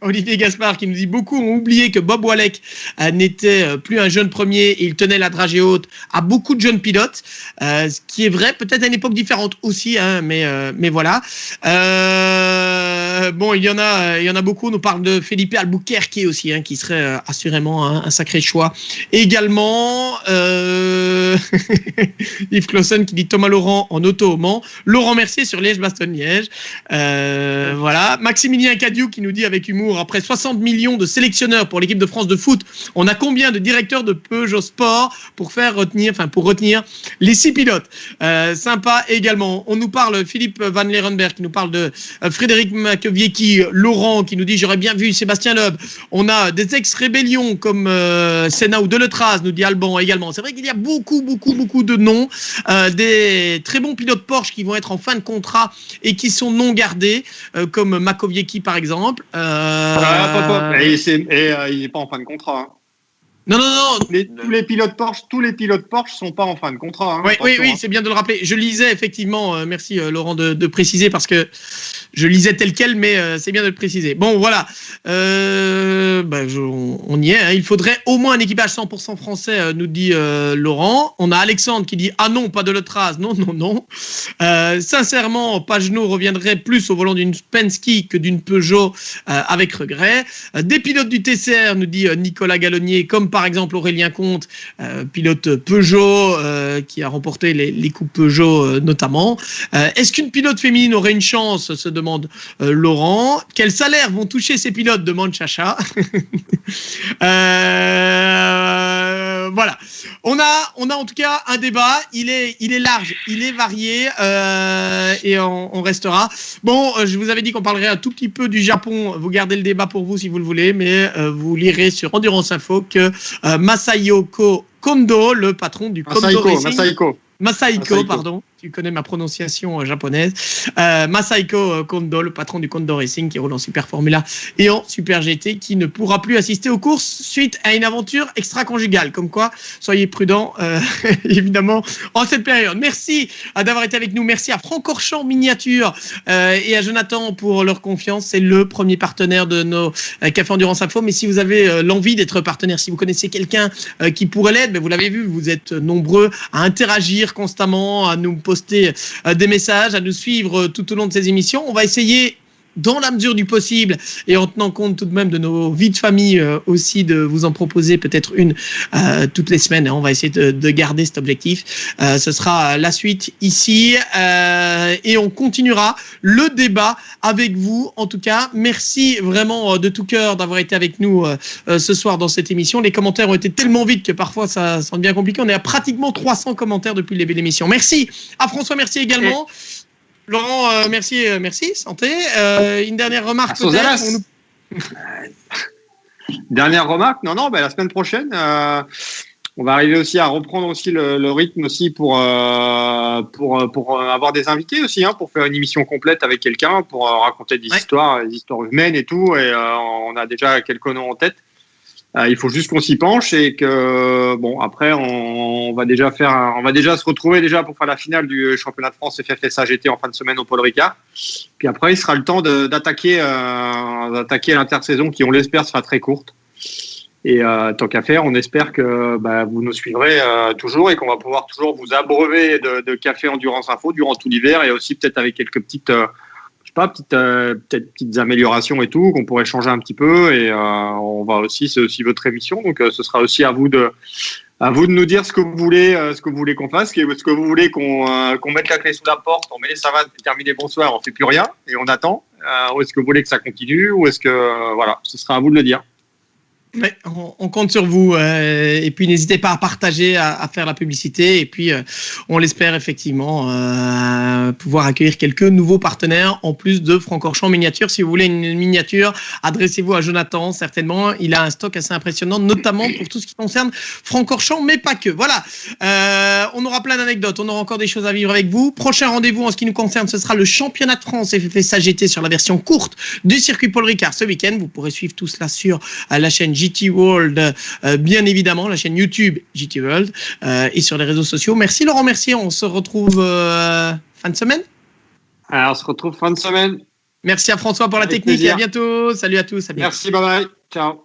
Olivier Gaspard qui nous dit beaucoup ont oublié que Bob Walek n'était plus un jeune premier et il tenait la dragée haute à beaucoup de jeunes pilotes, ce qui est vrai peut-être à une époque différente aussi, hein, mais voilà. Bon, il y en a beaucoup. On nous parle de Felipe Albuquerque aussi, hein, qui serait assurément un sacré choix. Également, Yves Clausen qui dit Thomas Laurent en auto au Mans, Laurent Mercier sur Liège-Bastogne-Liège. Voilà. Maximilien Cadieux qui nous dit avec humour, après 60 millions de sélectionneurs pour l'équipe de France de foot, on a combien de directeurs de Peugeot Sport pour retenir les 6 pilotes? Sympa également. On nous parle, Philippe Van Lerenberg qui nous parle de Frédéric Makowiecki, Laurent qui nous dit j'aurais bien vu Sébastien Loeb. On a des ex-rébellions comme Senna ou Deletraz, nous dit Alban également. C'est vrai qu'il y a beaucoup de noms, des très bons pilotes Porsche qui vont être en fin de contrat et qui sont non gardés, comme Makowiecki par exemple. Il n'est pas en fin de contrat. Hein. Non. Tous les pilotes Porsche sont pas en fin de contrat. Hein, oui, c'est bien de le rappeler. Je lisais effectivement, merci Laurent de préciser parce que je lisais tel quel, mais c'est bien de le préciser. Bon, voilà. On y est. Hein. Il faudrait au moins un équipage 100% français, nous dit Laurent. On a Alexandre qui dit ah non, pas de Letraz. Non. Sincèrement, Pagenaud reviendrait plus au volant d'une Penske que d'une Peugeot avec regret. Des pilotes du TCR, nous dit Nicolas Gallonnier, comme par exemple Aurélien Comte, pilote Peugeot, qui a remporté les coupes Peugeot notamment. Est-ce qu'une pilote féminine aurait une chance, se demande Laurent. Quel salaire vont toucher ces pilotes, demande Chacha. Voilà. On a en tout cas un débat, il est large, il est varié, et on restera. Bon, je vous avais dit qu'on parlerait un tout petit peu du Japon, vous gardez le débat pour vous si vous le voulez, mais vous lirez sur Endurance Info que Masayoko Kondo, le patron du Kondo Racing. Masaiko, pardon, tu connais ma prononciation japonaise. Masaiko Kondo, le patron du Kondo Racing qui roule en Super Formula et en Super GT, qui ne pourra plus assister aux courses suite à une aventure extra-conjugale. Comme quoi, soyez prudents, évidemment, en cette période. Merci d'avoir été avec nous. Merci à Francorchamps Miniature et à Jonathan pour leur confiance. C'est le premier partenaire de nos Café Endurance Info. Mais si vous avez l'envie d'être partenaire, si vous connaissez quelqu'un qui pourrait l'être, ben vous l'avez vu, vous êtes nombreux à interagir constamment, à nous poster des messages, à nous suivre tout au long de ces émissions. On va essayer dans la mesure du possible et en tenant compte tout de même de nos vies de famille aussi, de vous en proposer peut-être une toutes les semaines. On va essayer de garder cet objectif. Ce sera la suite ici et on continuera le débat avec vous. En tout cas, merci vraiment de tout cœur d'avoir été avec nous ce soir dans cette émission. Les commentaires ont été tellement vite que parfois ça semble bien compliqué. On est à pratiquement 300 commentaires depuis le début de l'émission. Merci à François, merci également. Laurent, merci, santé. Une dernière remarque peut-être Dernière remarque, non, la semaine prochaine, on va arriver aussi à reprendre aussi le rythme aussi pour avoir des invités aussi, pour faire une émission complète avec quelqu'un, pour raconter des histoires humaines et tout. Et on a déjà quelques noms en tête. Il faut juste qu'on s'y penche et que après on va déjà se retrouver déjà pour faire la finale du championnat de France FFSA GT en fin de semaine au Paul Ricard. Puis après il sera le temps d'attaquer l'intersaison qui, on l'espère, sera très courte. Et tant qu'à faire, on espère que vous nous suivrez toujours et qu'on va pouvoir toujours vous abreuver de café Endurance Info durant tout l'hiver, et aussi peut-être avec quelques petites petites améliorations et tout, qu'on pourrait changer un petit peu. Et c'est aussi votre émission, donc ce sera aussi à vous de nous dire ce que vous voulez qu'on fasse, ce que vous voulez qu'on mette la clé sous la porte, on met les savates, terminé, bonsoir, on fait plus rien et on attend. Ou est-ce que vous voulez que ça continue, ou est-ce que ce sera à vous de le dire. Ouais, on compte sur vous et puis n'hésitez pas à partager, à faire la publicité, et puis on l'espère effectivement pouvoir accueillir quelques nouveaux partenaires en plus de Francorchamps Miniature. Si vous voulez une miniature, adressez-vous à Jonathan, certainement, il a un stock assez impressionnant, notamment pour tout ce qui concerne Francorchamps, mais pas que. Voilà, on aura plein d'anecdotes, on aura encore des choses à vivre avec vous. Prochain rendez-vous en ce qui nous concerne, ce sera le championnat de France FFSA GT sur la version courte du circuit Paul Ricard ce week-end. Vous pourrez suivre tout cela sur la chaîne GT World, bien évidemment, la chaîne YouTube GT World, et sur les réseaux sociaux. Merci Laurent Mercier, on se retrouve fin de semaine. Alors, on se retrouve fin de semaine. Merci à François pour la technique, et à bientôt. Salut à tous. Merci, bye bye. Ciao.